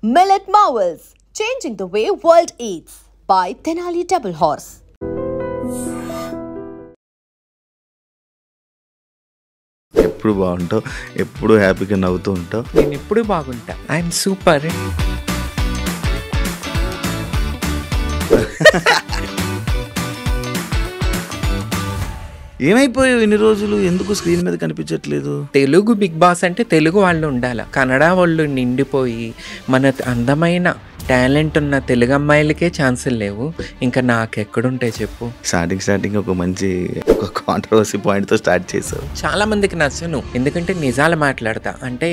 Millet Marvels, changing the way world eats by Tenali Double Horse. ఎప్పుడు బాగుంటావు, ఎప్పుడు హ్యాపీగా నవ్వుతూ ఉంటావు. నేను ఎప్పుడు బాగుంటా. I'm super. ఏమైపోయావు ఇన్ని రోజులు? ఎందుకు స్క్రీన్ మీద కనిపించట్లేదు? తెలుగు బిగ్ బాస్ అంటే తెలుగు వాళ్ళు ఉండాలి. కన్నడ వాళ్ళు నిండిపోయి మన అందమైన టాలెంట్ ఉన్న తెలుగు అమ్మాయిలకే ఛాన్సులు లేవు. ఇంకా నాకెక్కడుంటాయి చెప్పు. స్టార్టింగ్ ఒక మంచి కాంట్రవర్సీ పాయింట్తో స్టార్ట్ చేసావు. చాలా మందికి నచ్చను, ఎందుకంటే నిజాలు మాట్లాడతా. అంటే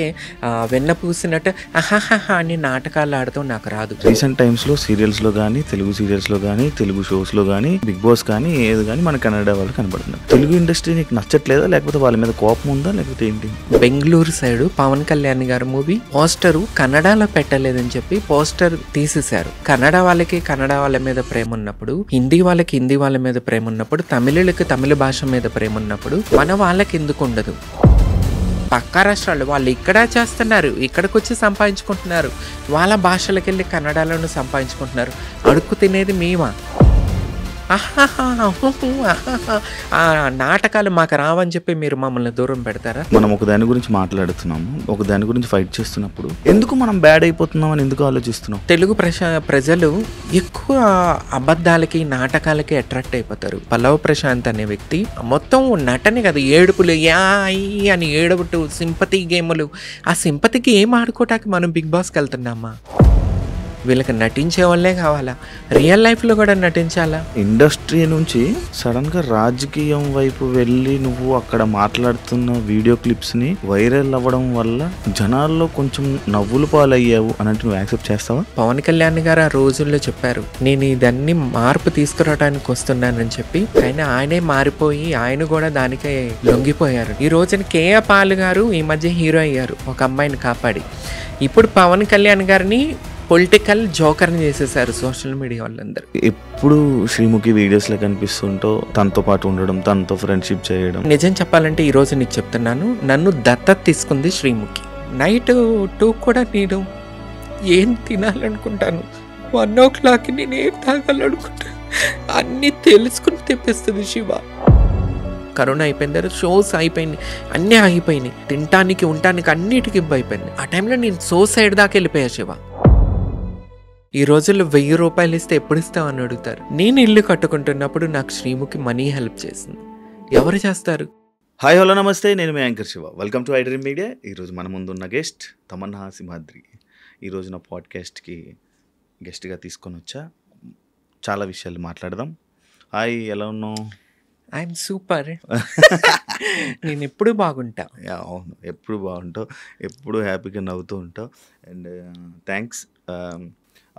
వెన్న పూసినట్టు అహాహా అని నాటకాలు ఆడుతూ నాకు రాదు. రీసెంట్ టైమ్స్లో సీరియల్స్లో కానీ, తెలుగు సీరియల్స్లో కానీ, తెలుగు షోస్లో కానీ, బిగ్ బాస్ కానీ, ఏది కానీ మన కన్నడ వాళ్ళు కనబడుతున్నారు. తెలుగు ఇండస్ట్రీ నీకు నచ్చట్లేదా, లేకపోతే వాళ్ళ మీద కోపం ఉందా, లేకపోతే ఏంటి? బెంగళూరు సైడ్ పవన్ కళ్యాణ్ గారి మూవీ పోస్టరు కన్నడలో పెట్టలేదని చెప్పి పోస్టర్ తీసేశారు. కన్నడ వాళ్ళకి కన్నడ వాళ్ళ మీద ప్రేమ ఉన్నప్పుడు, హిందీ వాళ్ళకి హిందీ వాళ్ళ మీద ప్రేమ ఉన్నప్పుడు, తమిళులకి తమిళ భాష మీద ప్రేమ ఉన్నప్పుడు మన వాళ్ళకి ఎందుకు ఉండదు? పక్క రాష్ట్రాలు వాళ్ళు ఇక్కడ చేస్తున్నారు, ఇక్కడికి వచ్చి సంపాదించుకుంటున్నారు, వాళ్ళ భాషలకు వెళ్ళి కన్నడలను సంపాదించుకుంటున్నారు. అడుక్కు తినేది మేమా? ఆ నాటకాలు మాకు రావని చెప్పి మీరు మమ్మల్ని దూరం పెడతారా? మనం ఒక దాని గురించి మాట్లాడుతున్నాము, ఒక దాని గురించి ఫైట్ చేస్తున్నప్పుడు ఎందుకు మనం బ్యాడ్ అయిపోతున్నాం అని ఎందుకు ఆలోచిస్తున్నాం? తెలుగు ప్రజలు ఎక్కువ అబద్ధాలకి నాటకాలకి అట్రాక్ట్ అయిపోతారు. పల్లవ ప్రశాంత్ అనే వ్యక్తి మొత్తం నటనే కదా, ఏడుపులు యాయి అని ఏడుపుటు, సింపతి గేములు. ఆ సింపతికి ఏం ఆడుకోవటానికి మనం బిగ్ బాస్కి వెళ్తున్నామా? వీళ్ళకి నటించే వాళ్ళే కావాలా? రియల్ లైఫ్లో కూడా నటించాలా? ఇండస్ట్రీ నుంచి సడన్గా రాజకీయం వైపు వెళ్ళి నువ్వు అక్కడ మాట్లాడుతున్న వీడియో క్లిప్స్ని వైరల్ అవ్వడం వల్ల జనాల్లో కొంచెం నవ్వులు పాలయ్యావు అని అంటే నువ్వు యాక్సెప్ట్ చేస్తావా? పవన్ కళ్యాణ్ గారు ఆ రోజుల్లో చెప్పారు, నేను ఇదన్నీ మార్పు తీసుకురావడానికి వస్తున్నానని చెప్పి. కానీ ఆయనే మారిపోయి ఆయన కూడా దానికే లొంగిపోయారు. ఈ రోజున కేఏ పాల్ గారు ఈ మధ్య హీరో అయ్యారు, ఒక అమ్మాయిని కాపాడి. ఇప్పుడు పవన్ కళ్యాణ్ గారిని పొలిటికల్ జోకర్ని చేసేసారు సోషల్ మీడియా వాళ్ళందరూ. ఎప్పుడు శ్రీముఖి వీడియోస్లో కనిపిస్తుంటో తనతో పాటు ఉండడం, తనతో ఫ్రెండ్షిప్ చేయడం. నిజం చెప్పాలంటే ఈ రోజు నీకు చెప్తున్నాను, నన్ను దత్తత తీసుకుంది శ్రీముఖి. నైట్ 2 కూడా నేను ఏం తినాలనుకుంటాను, 1 o'clock నేను ఏం తాగాలనుకుంటాను అన్నీ తెలుసుకుని తెప్పిస్తుంది శివ. కరోనా అయిపోయింది, షోస్ అయిపోయింది, అన్నీ ఆగిపోయినాయి, తినటానికి ఉండటానికి అన్నిటికీ అయిపోయింది. ఆ టైంలో నేను సైడ్ దాకా వెళ్ళిపోయా శివ. ఈ రోజుల్లో 1000 రూపాయలు ఇస్తే ఎప్పుడు ఇస్తామని అడుగుతారు. నేను ఇల్లు కట్టుకుంటున్నప్పుడు నాకు శ్రీముఖి మనీ హెల్ప్ చేసింది. ఎవరు చేస్తారు? హాయ్ హలో నమస్తే, నేను మీ anchor Shiva. Welcome to iDream media. ఈరోజు మన ముందున్న గెస్ట్ తమన్నా సింహాద్రి. ఈరోజు నా పాడ్కాస్ట్కి గెస్ట్గా తీసుకొని వచ్చా. చాలా విషయాలు మాట్లాడదాం. హాయ్, ఎలా ఉన్నావు? I'm super. నేను ఎప్పుడు బాగుంటా. అవును, ఎప్పుడు బాగుంటావు, ఎప్పుడు హ్యాపీగా నవ్వుతూ ఉంటావు. And thanks.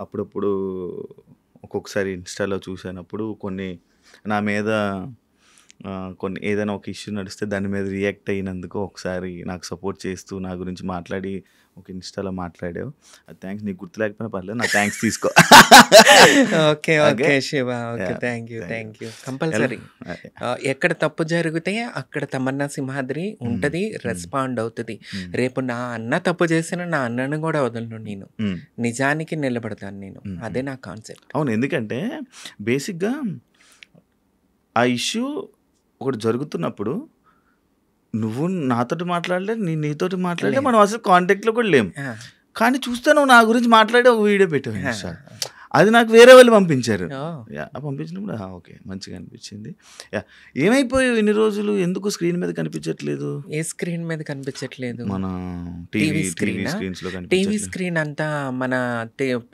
అప్పుడప్పుడు ఒక్కొక్కసారి ఇన్స్టాలో చూసినప్పుడు కొన్ని నా మీద కొన్ని ఏదైనా ఒక ఇష్యూ నడిస్తే దాని మీద రియాక్ట్ అయినందుకు ఒకసారి నాకు సపోర్ట్ చేస్తూ నా గురించి మాట్లాడి ఒక ఇన్స్టాలో మాట్లాడావు. థ్యాంక్స్. నీకు గుర్తు లేకపోయినా పర్లేదు, నా థ్యాంక్స్ తీసుకో. Okay okay Shiva, okay, thank you. Compulsory ఎక్కడ తప్పు జరిగితే అక్కడ తమన్నా సింహాద్రి ఉంటుంది, రెస్పాండ్ అవుతుంది. రేపు నా అన్న తప్పు చేసిన నా అన్నను కూడా వదలను, నేను నిజానికి నిలబడతాను నేను. అదే నా కాన్సెప్ట్. అవును, ఎందుకంటే బేసిక్గా ఆ ఇష్యూ ఒకటి జరుగుతున్నప్పుడు నువ్వు నాతోటి మాట్లాడలే, నేను నీతోటి మాట్లాడలే, మనం అసలు కాంటాక్ట్లో కూడా లేము. కానీ చూస్తే నువ్వు నా గురించి మాట్లాడి ఒక వీడియో పెట్టావు. అది నాకు వేరే వాళ్ళు పంపించారు. పంపించినప్పుడు ఓకే, మంచిగా అనిపించింది. ఏమైపోయావు ఇన్ని రోజులు? ఎందుకు స్క్రీన్ మీద కనిపించట్లేదు? ఏ స్క్రీన్ మీద కనిపించట్లేదు? మన టీవీ స్క్రీన్ అంతా మన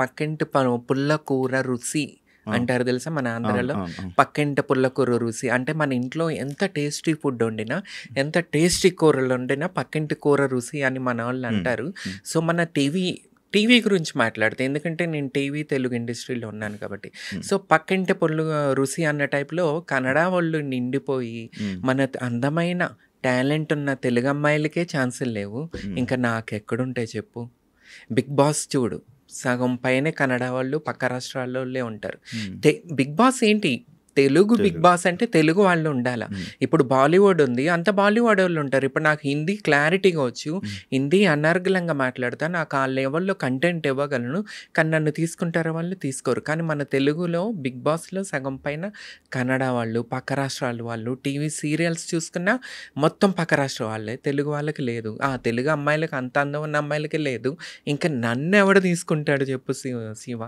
పక్కింటి పుల్లకూర రుచి అంటారు తెలుసా మన ఆంధ్రాలో. పక్కింటి పుల్లకూర రుచి అంటే మన ఇంట్లో ఎంత టేస్టీ ఫుడ్ వండినా, ఎంత టేస్టీ కూరలు వండినా పక్కింటి కూర రుచి అని మన వాళ్ళు అంటారు. సో మన టీవీ గురించి మాట్లాడితే, ఎందుకంటే నేను టీవీ తెలుగు ఇండస్ట్రీలో ఉన్నాను కాబట్టి. సో పక్కింటి రుచి అన్న టైప్లో కన్నడ వాళ్ళు నిండిపోయి మన అందమైన టాలెంట్ ఉన్న తెలుగు అమ్మాయిలకే ఛాన్సులు లేవు. ఇంకా నాకెక్కడుంటాయి చెప్పు. బిగ్ బాస్ చూడు, సగం పైనే కన్నడ వాళ్ళు పక్క రాష్ట్రాల్లో ఉంటారు. బిగ్ బాస్ ఏంటి, తెలుగు బిగ్ బాస్ అంటే తెలుగు వాళ్ళు ఉండాల. ఇప్పుడు బాలీవుడ్ ఉంది, అంత బాలీవుడ్ వాళ్ళు ఉంటారు. ఇప్పుడు నాకు హిందీ క్లారిటీగా వచ్చు, హిందీ అనర్గళంగా మాట్లాడతా, నాకు ఆ లెవెల్లో కంటెంట్ ఇవ్వగలను. కానీ నన్ను తీసుకుంటారో వాళ్ళు తీసుకోరు. కానీ మన తెలుగులో బిగ్ బాస్లో సగం పైన కన్నడ వాళ్ళు, పక్క రాష్ట్రాల వాళ్ళు, టీవీ సీరియల్స్ చూసుకున్నా మొత్తం పక్క రాష్ట్ర వాళ్ళే, తెలుగు వాళ్ళకి లేదు. తెలుగు అమ్మాయిలకి అంత అందం ఉన్న అమ్మాయిలకి లేదు. ఇంకా నన్ను ఎవడు తీసుకుంటాడు చెప్పు శివ?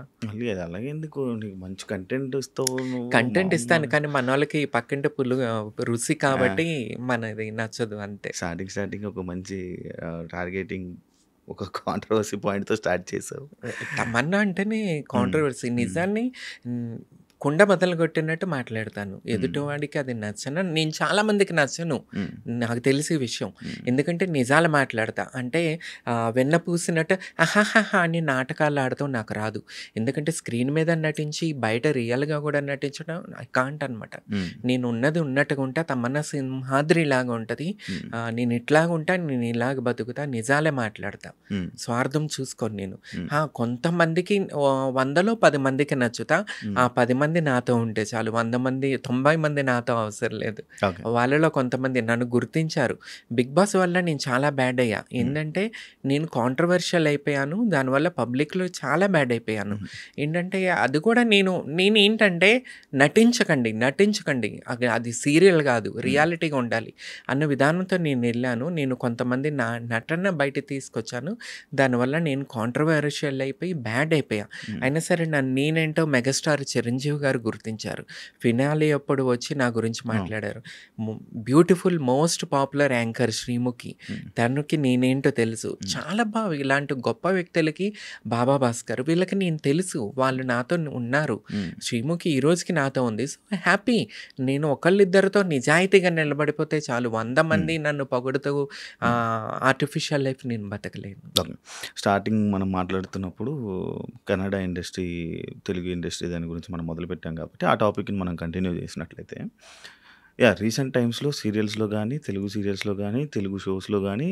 అలాగే ఎందుకు, నీకు మంచి కంటెంట్ ఇస్తావు, కంటెంట్ ఇస్తాను కానీ మన వాళ్ళకి పక్కింటి పుల్లు రుచి కాబట్టి మనది నచ్చదు అంతే. స్టార్టింగ్ ఒక మంచి టార్గెటింగ్, ఒక కాంట్రవర్సీ పాయింట్తో స్టార్ట్ చేసావు. తమన్నా అంటేనే కాంట్రవర్సీ. నిజాన్ని కుండ బద్దలు కొట్టినట్టు మాట్లాడతాను. ఎదుటివాడికి అది నచ్చను, నేను చాలా మందికి నచ్చను, నాకు తెలిసే విషయం. ఎందుకంటే నిజాలు మాట్లాడతా. అంటే వెన్న పూసినట్టు అహాహా అని నాటకాలు ఆడతాం నాకు రాదు. ఎందుకంటే స్క్రీన్ మీద నటించి బయట రియల్గా కూడా నటించడం ఐ కాంట్ అనమాట. నేను ఉన్నది ఉన్నట్టుగా ఉంటా. తమన్నా సింహాద్రి లాగా ఉంటుంది. నేను ఇట్లాగా ఉంటా, నేను ఇలాగ బతుకుతా, నిజాలే మాట్లాడతా, స్వార్థం చూసుకోను నేను. కొంతమందికి 100లో 10 మందికి నచ్చుతా. ఆ 10 మంది నాతో ఉంటే చాలు. 100 మంది 90 మంది నాతో అవసరం లేదు. వాళ్ళలో కొంతమంది నన్ను గుర్తించారు. బిగ్ బాస్ వల్ల నేను చాలా బ్యాడ్ అయ్యా. ఏంటంటే నేను కాంట్రవర్షియల్ అయిపోయాను, దానివల్ల పబ్లిక్లో చాలా బ్యాడ్ అయిపోయాను. ఏంటంటే అది కూడా నేను ఏంటంటే నటించకండి, అది సీరియల్ కాదు, రియాలిటీగా ఉండాలి అన్న విధానంతో నేను వెళ్ళాను. నేను కొంతమంది నటన బయట తీసుకొచ్చాను. దానివల్ల నేను కాంట్రవర్షియల్ అయిపోయి బ్యాడ్ అయిపోయా. అయినా సరే నేనేంటో మెగాస్టార్ చిరంజీవి గారు గుర్తించారు. ఫినాలే అప్పుడు వచ్చి నా గురించి మాట్లాడారు. Beautiful most popular anchor Sreemukhi, తనకి నేనేంటో తెలుసు. చాలా బాగా ఇలాంటి గొప్ప వ్యక్తులకి బాబా భాస్కర్, వీళ్ళకి నేను తెలుసు, వాళ్ళు నాతో ఉన్నారు. శ్రీముఖి ఈ రోజుకి నాతో ఉంది. So happy. నేను ఒకళ్ళిద్దరితో నిజాయితీగా నిలబడిపోతే చాలు. 100 మంది నన్ను పొగుడుతూ ఆర్టిఫిషియల్ లైఫ్ నేను బతకలేను. స్టార్టింగ్ మనం మాట్లాడుతున్నప్పుడు కన్నడ ఇండస్ట్రీ, తెలుగు ఇండస్ట్రీ దాని గురించి మనం మొదలుపెట్టాం కాబట్టి ఆ టాపిక్ని మనం కంటిన్యూ చేసినట్లయితే, రీసెంట్ టైమ్స్లో సీరియల్స్లో కానీ, తెలుగు సీరియల్స్లో కానీ, తెలుగు షోస్లో కానీ,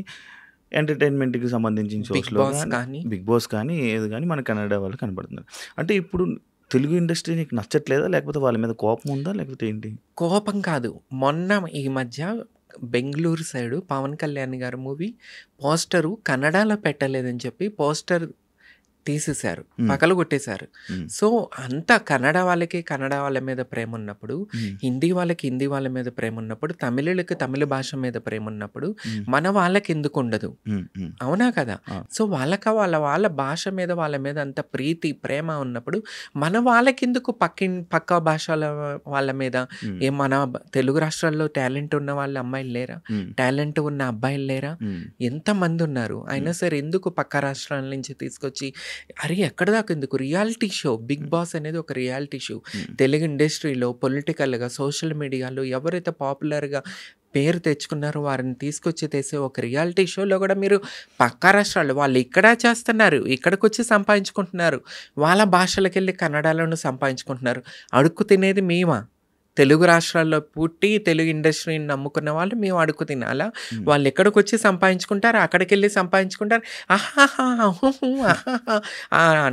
ఎంటర్టైన్మెంట్కి సంబంధించిన షోస్లో కానీ, బిగ్ బాస్ కానీ, ఏది కానీ మన కన్నడ వాళ్ళు కనబడుతున్నారు. అంటే ఇప్పుడు తెలుగు ఇండస్ట్రీ నీకు నచ్చట్లేదా, లేకపోతే వాళ్ళ మీద కోపం ఉందా, లేకపోతే ఏంటి? కోపం కాదు. మొన్న ఈ మధ్య బెంగళూరు సైడు పవన్ కళ్యాణ్ గారి మూవీ పోస్టరు కన్నడలో పెట్టలేదని చెప్పి పోస్టర్ తీసేశారు, పగలు కొట్టేశారు. సో అంత కన్నడ వాళ్ళకి కన్నడ వాళ్ళ మీద ప్రేమ ఉన్నప్పుడు, హిందీ వాళ్ళకి హిందీ వాళ్ళ మీద ప్రేమ ఉన్నప్పుడు, తమిళులకి తమిళ భాష మీద ప్రేమ ఉన్నప్పుడు మన వాళ్ళకి ఎందుకు ఉండదు? అవునా కదా? సో వాళ్ళ భాష మీద వాళ్ళ మీద అంత ప్రీతి ప్రేమ ఉన్నప్పుడు మన వాళ్ళకి ఎందుకు పక్క భాషల వాళ్ళ మీద? మన తెలుగు రాష్ట్రాల్లో టాలెంట్ ఉన్న వాళ్ళ అమ్మాయిలు లేరా? టాలెంట్ ఉన్న అబ్బాయిలు లేరా? ఎంతమంది ఉన్నారు? అయినా సరే ఎందుకు పక్క రాష్ట్రాల నుంచి తీసుకొచ్చి, అరే ఎక్కడ దాకా ఎందుకు? రియాలిటీ షో బిగ్ బాస్ అనేది ఒక రియాలిటీ షో. తెలుగు ఇండస్ట్రీలో పొలిటికల్గా, సోషల్ మీడియాలో ఎవరైతే పాపులర్గా పేరు తెచ్చుకున్నారో వారిని తీసుకొచ్చి తెసే ఒక రియాలిటీ షోలో కూడా మీరు పక్క రాష్ట్రాలు వాళ్ళు ఇక్కడ చేస్తున్నారు, ఇక్కడికి వచ్చి సంపాదించుకుంటున్నారు, వాళ్ళ భాషలకు వెళ్ళి కన్నడలోనూ సంపాదించుకుంటున్నారు. అడుక్కు తినేది మేమా? తెలుగు రాష్ట్రాల్లో పుట్టి తెలుగు ఇండస్ట్రీని నమ్ముకున్న వాళ్ళు మేము అడుగు తినాలా? వాళ్ళు ఎక్కడికి వచ్చి సంపాదించుకుంటారు, అక్కడికి వెళ్ళి సంపాదించుకుంటారు.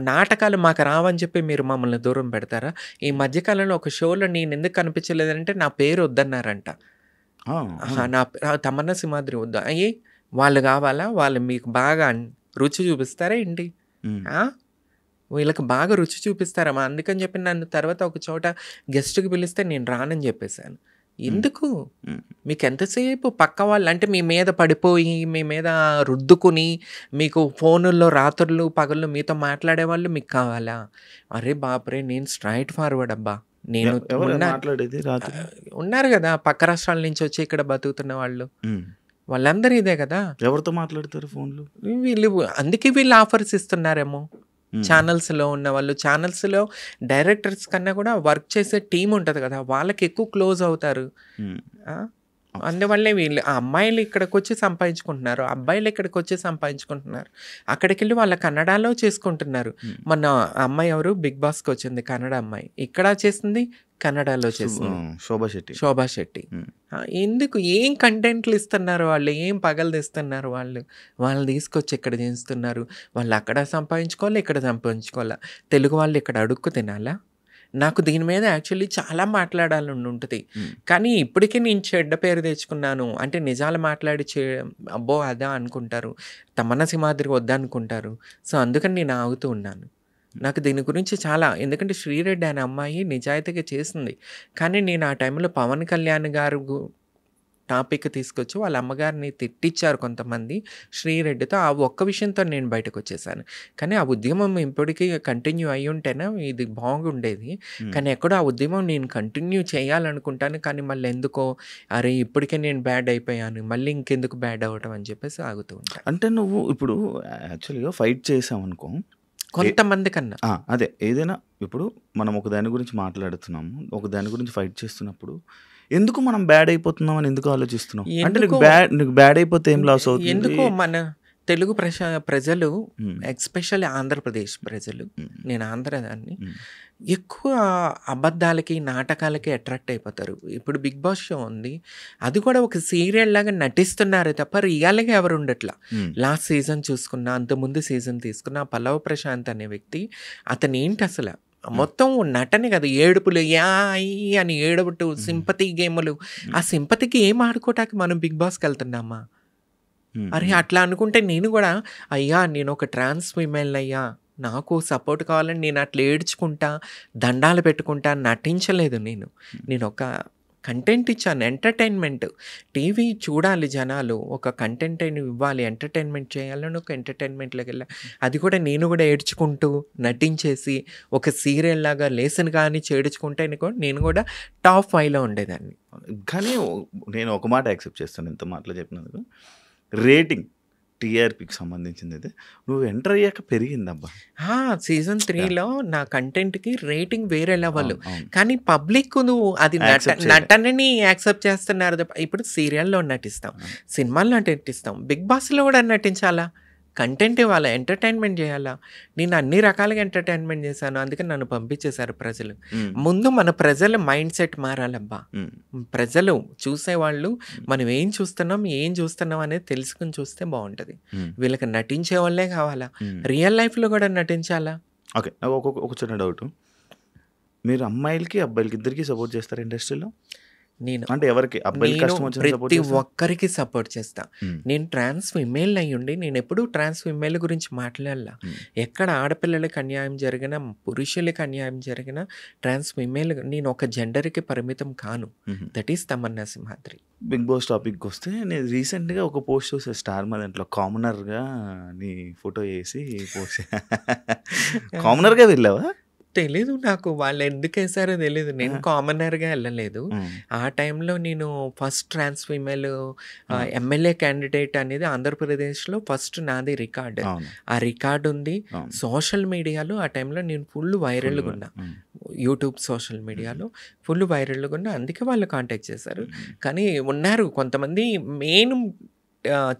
నాటకాలు మాకు రావని చెప్పి మీరు మమ్మల్ని దూరం పెడతారా? ఈ మధ్యకాలంలో ఒక షోలో నేను ఎందుకు కనిపించలేదంటే నా పేరు వద్దన్నారంట. తమన్నా సింహాద్రి వద్దా? వాళ్ళు కావాలా? వాళ్ళు మీకు బాగా రుచి చూపిస్తారా ఏంటి? వీళ్ళకి బాగా రుచి చూపిస్తారమ్మా. అందుకని చెప్పి నన్ను తర్వాత ఒక చోట గెస్ట్కి పిలిస్తే నేను రానని చెప్పేశాను. ఎందుకు? మీకు ఎంతసేపు పక్క వాళ్ళు అంటే మీ మీద పడిపోయి మీ మీద రుద్దుకుని మీకు ఫోనుల్లో రాత్రులు పగళ్ళు మీతో మాట్లాడేవాళ్ళు మీకు కావాలా? అరే బాపురే, నేను స్ట్రైట్ ఫార్వర్డ్ అబ్బా. నేను ఉన్నారు కదా పక్క రాష్ట్రాల నుంచి వచ్చి ఇక్కడ బతుకుతున్న వాళ్ళు, వాళ్ళందరూ ఇదే కదా. ఎవరితో మాట్లాడతారు ఫోన్లో? అందుకే వీళ్ళు ఆఫర్స్ ఇస్తున్నారేమో. ఛానల్స్లో ఉన్న వాళ్ళు, ఛానల్స్లో డైరెక్టర్స్ కన్నా కూడా వర్క్ చేసే టీం ఉంటుంది కదా, వాళ్ళకి ఎక్కువ క్లోజ్ అవుతారు. అందువల్లే వీళ్ళు అమ్మాయిలు ఇక్కడికి వచ్చి సంపాదించుకుంటున్నారు, అబ్బాయిలు ఇక్కడికి వచ్చి సంపాదించుకుంటున్నారు. అక్కడికి వెళ్ళి వాళ్ళ కన్నడలో చేసుకుంటున్నారు. మన అమ్మాయి ఎవరు బిగ్ బాస్కి వచ్చింది, కన్నడ అమ్మాయి. ఇక్కడ చేసింది కన్నడలో చేసింది, శోభా శెట్టి. ఎందుకు? ఏం కంటెంట్లు ఇస్తున్నారు వాళ్ళు, ఏం పగలు తెస్తున్నారు వాళ్ళు తీసుకొచ్చి ఇక్కడ చేస్తున్నారు. వాళ్ళు అక్కడ సంపాదించుకోవాలి, ఇక్కడ సంపాదించుకోవాలా? తెలుగు వాళ్ళు ఇక్కడ అడుక్కు తినాలా? నాకు దీని మీద యాక్చువల్లీ చాలా మాట్లాడాలని ఉంటుంది. కానీ ఇప్పటికీ నేను చెడ్డ పేరు తెచ్చుకున్నాను. అంటే నిజాలు మాట్లాడి అబ్బో! అదా అనుకుంటారు. తమన్నా సింహాద్రి వద్దనుకుంటారు. సో, అందుకని నేను ఆగుతూ ఉన్నాను. నాకు దీని గురించి చాలా ఎందుకంటే శ్రీరెడ్డి అనే అమ్మాయి నిజాయితీగా చేసింది. కానీ నేను ఆ టైంలో పవన్ కళ్యాణ్ గారు టాపిక్ తీసుకొచ్చి వాళ్ళ అమ్మగారిని తిట్టిచ్చారు కొంతమంది శ్రీరెడ్డితో. ఆ ఒక్క విషయంతో నేను బయటకొచ్చేసాను. కానీ ఆ ఉద్యమం ఇప్పటికీ కంటిన్యూ అయ్యి ఉంటేనే ఇది బాగుండేది. కానీ ఎక్కడో ఆ ఉద్యమం నేను కంటిన్యూ చేయాలనుకుంటాను. కానీ మళ్ళీ ఎందుకో అరే ఇప్పటికే నేను బ్యాడ్ అయిపోయాను, మళ్ళీ ఇంకెందుకు బ్యాడ్ అవ్వటం అని చెప్పేసి ఆగుతూ ఉంటాను. అంటే నువ్వు ఇప్పుడు యాక్చువల్‌గా ఫైట్ చేసావనుకో కొంతమంది కన్నా. అదే ఏదైనా ఇప్పుడు మనం ఒక దాని గురించి మాట్లాడుతున్నాము. ఒక దాని గురించి ఫైట్ చేస్తున్నప్పుడు ఎందుకు మనం బ్యాడ్ అయిపోతున్నాం అని ఎందుకు ఆలోచిస్తున్నాం? అంటే నీకు బ్యాడ్ అయిపోతే ఏం లాస్ అవుతుంది? ఎందుకో మన తెలుగు ప్రజలు ఎస్పెషల్లీ ఆంధ్రప్రదేశ్ ప్రజలు, నేను ఆంధ్రదాన్ని, ఎక్కువ అబద్ధాలకి నాటకాలకి అట్రాక్ట్ అయిపోతారు. ఇప్పుడు బిగ్ బాస్ షో ఉంది, అది కూడా ఒక సీరియల్ లాగా నటిస్తున్నారు తప్ప రియల్గా ఎవరు ఉండట్లా. లాస్ట్ సీజన్ చూసుకున్నా, అంతకుముందు సీజన్ తీసుకున్నా, పల్లవ ప్రశాంత్ అనే వ్యక్తి అతను ఏంటి అసలు మొత్తం నటనే కదా, ఏడుపులు అని ఏడుపుటు, సింపతి గేములు. ఆ సింపతికి ఏం ఆడుకోవటానికి మనం బిగ్ బాస్కి వెళ్తున్నామా? అరే అట్లా అనుకుంటే నేను కూడా అయ్యా నేను ఒక ట్రాన్స్ ఫీమేల్ అయ్యా, నాకు సపోర్ట్ కావాలని నేను అట్లా ఏడ్చుకుంటా దండాలు పెట్టుకుంటా నటించలేదు. నేను ఒక కంటెంట్ ఇచ్చాను, ఎంటర్టైన్మెంట్. టీవీ చూడాలి జనాలు, ఒక కంటెంట్ ఇవ్వాలి, ఎంటర్టైన్మెంట్ చేయాలని ఒక ఎంటర్టైన్మెంట్లోకి వెళ్ళా. అది కూడా నేను కూడా ఏడ్చుకుంటూ నటించేసి ఒక సీరియల్ లాగా లేసన్ కానీ చేడ్చుకుంటే నేను కూడా టాప్ 5లో ఉండేదాన్ని. కానీ నేను ఒక మాట యాక్సెప్ట్ చేస్తాను, ఇంత మాటలు చెప్పినందుకు. రేటింగ్ టీఆర్పీకి సంబంధించింది అయితే నువ్వు ఎంటర్ అయ్యాక పెరిగిందబ్బా. సీజన్ 3లో నా కంటెంట్కి రేటింగ్ వేరే లెవెల్. కానీ పబ్లిక్ నువ్వు అది నటనని యాక్సెప్ట్ చేస్తున్నారు. ఇప్పుడు సీరియల్లో నటిస్తాం, సినిమాల్లో నటిస్తాం, బిగ్ బాస్లో కూడా నటించాలా, కంటెంట్ ఇవ్వాలా, ఎంటర్టైన్మెంట్ చేయాలా. నేను అన్ని రకాలుగా ఎంటర్టైన్మెంట్ చేశాను, అందుకని నన్ను పంపించేశారు ప్రజలు. ముందు మన ప్రజల మైండ్ సెట్ మారాలబ్బా. ప్రజలు చూసేవాళ్ళు మనం ఏం చూస్తున్నాం అనేది తెలుసుకుని చూస్తే బాగుంటుంది. వీళ్ళకి నటించే వాళ్ళే కావాలా, రియల్ లైఫ్లో కూడా నటించాలా. ఓకే, ఒక చిన్న డౌట్, మీరు అమ్మాయిలకి అబ్బాయిలకి ఇద్దరికి సపోర్ట్ చేస్తారు ఇండస్ట్రీలో? నేను అంటే ఎవరికి ప్రతి ఒక్కరికి సపోర్ట్ చేస్తా. నేను ట్రాన్స్ ఫిమేల్ అయ్యుండి నేను ఎప్పుడూ ట్రాన్స్ ఫిమేల్ గురించి మాట్లాడాల. ఎక్కడ ఆడపిల్లలకి అన్యాయం జరిగినా, పురుషులకి అన్యాయం జరిగినా, ట్రాన్స్ ఫిమేల్ నేను ఒక జెండర్కి పరిమితం కాను. That is Tamanna Simhadri. Big boss టాపిక్కి వస్తే నేను రీసెంట్గా ఒక పోస్ట్ చూసే స్టార్ మా దాంట్లో కామనర్గా నీ ఫోటో వేసి పోస్ట్. కామనర్గా వెళ్ళావా? తెలీదు నాకు, వాళ్ళు ఎందుకు వేసారో తెలీదు. నేను కామనర్గా వెళ్ళలేదు. ఆ టైంలో నేను first trans female MLA candidate అనేది ఆంధ్రప్రదేశ్లో ఫస్ట్ నాది రికార్డ్. ఆ రికార్డు ఉంది సోషల్ మీడియాలో. ఆ టైంలో నేను ఫుల్ వైరల్గా ఉన్నా, యూట్యూబ్ సోషల్ మీడియాలో ఫుల్ వైరల్గా ఉన్నా. అందుకే వాళ్ళు కాంటాక్ట్ చేశారు. కానీ ఉన్నారు కొంతమంది మెయిన్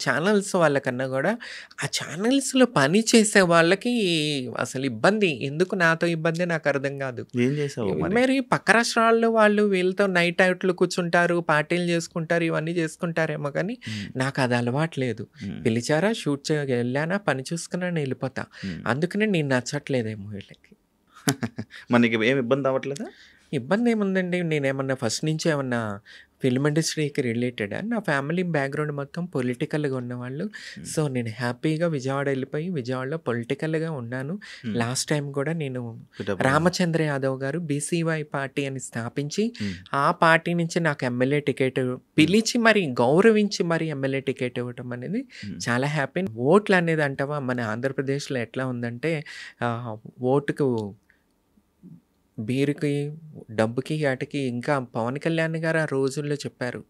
ఛానల్స్ వాళ్ళకన్నా కూడా ఆ ఛానల్స్లో పని చేసే వాళ్ళకి అసలు ఇబ్బంది. ఎందుకు నాతో ఇబ్బంది నాకు అర్థం కాదు. ఏం చేసావు మరి పక్క రాష్ట్రాల్లో వాళ్ళు వీళ్ళతో నైట్ అవుట్లు కూర్చుంటారు, పార్టీలు చేసుకుంటారు, ఇవన్నీ చేసుకుంటారేమో. కానీ నాకు అది అలవాట్లేదు. పిలిచారా, షూట్ వెళ్ళానా, పని చూసుకున్నాను, వెళ్ళిపోతా. అందుకనే నేను నచ్చట్లేదేమో వీళ్ళకి. మనకి ఏం ఇబ్బంది అవ్వట్లేదా? ఇబ్బంది ఏముందండి, నేనేమన్నా ఫస్ట్ నుంచి ఏమన్నా ఫిల్మ్ ఇండస్ట్రీకి రిలేటెడ్, నా ఫ్యామిలీ బ్యాక్గ్రౌండ్ మొత్తం పొలిటికల్గా ఉన్నవాళ్ళు. సో నేను హ్యాపీగా విజయవాడ వెళ్ళిపోయి విజయవాడలో పొలిటికల్గా ఉన్నాను. లాస్ట్ టైం కూడా నేను రామచంద్ర యాదవ్ గారు BCY పార్టీ అని స్థాపించి ఆ పార్టీ నుంచి నాకు ఎమ్మెల్యే టికెట్ పిలిచి మరి గౌరవించి మరి ఎమ్మెల్యే టికెట్ ఇవ్వటం అనేది చాలా హ్యాపీ. ఓట్లు అనేది అంటావా మన ఆంధ్రప్రదేశ్లో ఎట్లా ఉందంటే, ఓటుకు బీరుకి, డబ్బుకి, వాటికి. ఇంకా పవన్ కళ్యాణ్ గారు ఆ రోజుల్లో చెప్పారు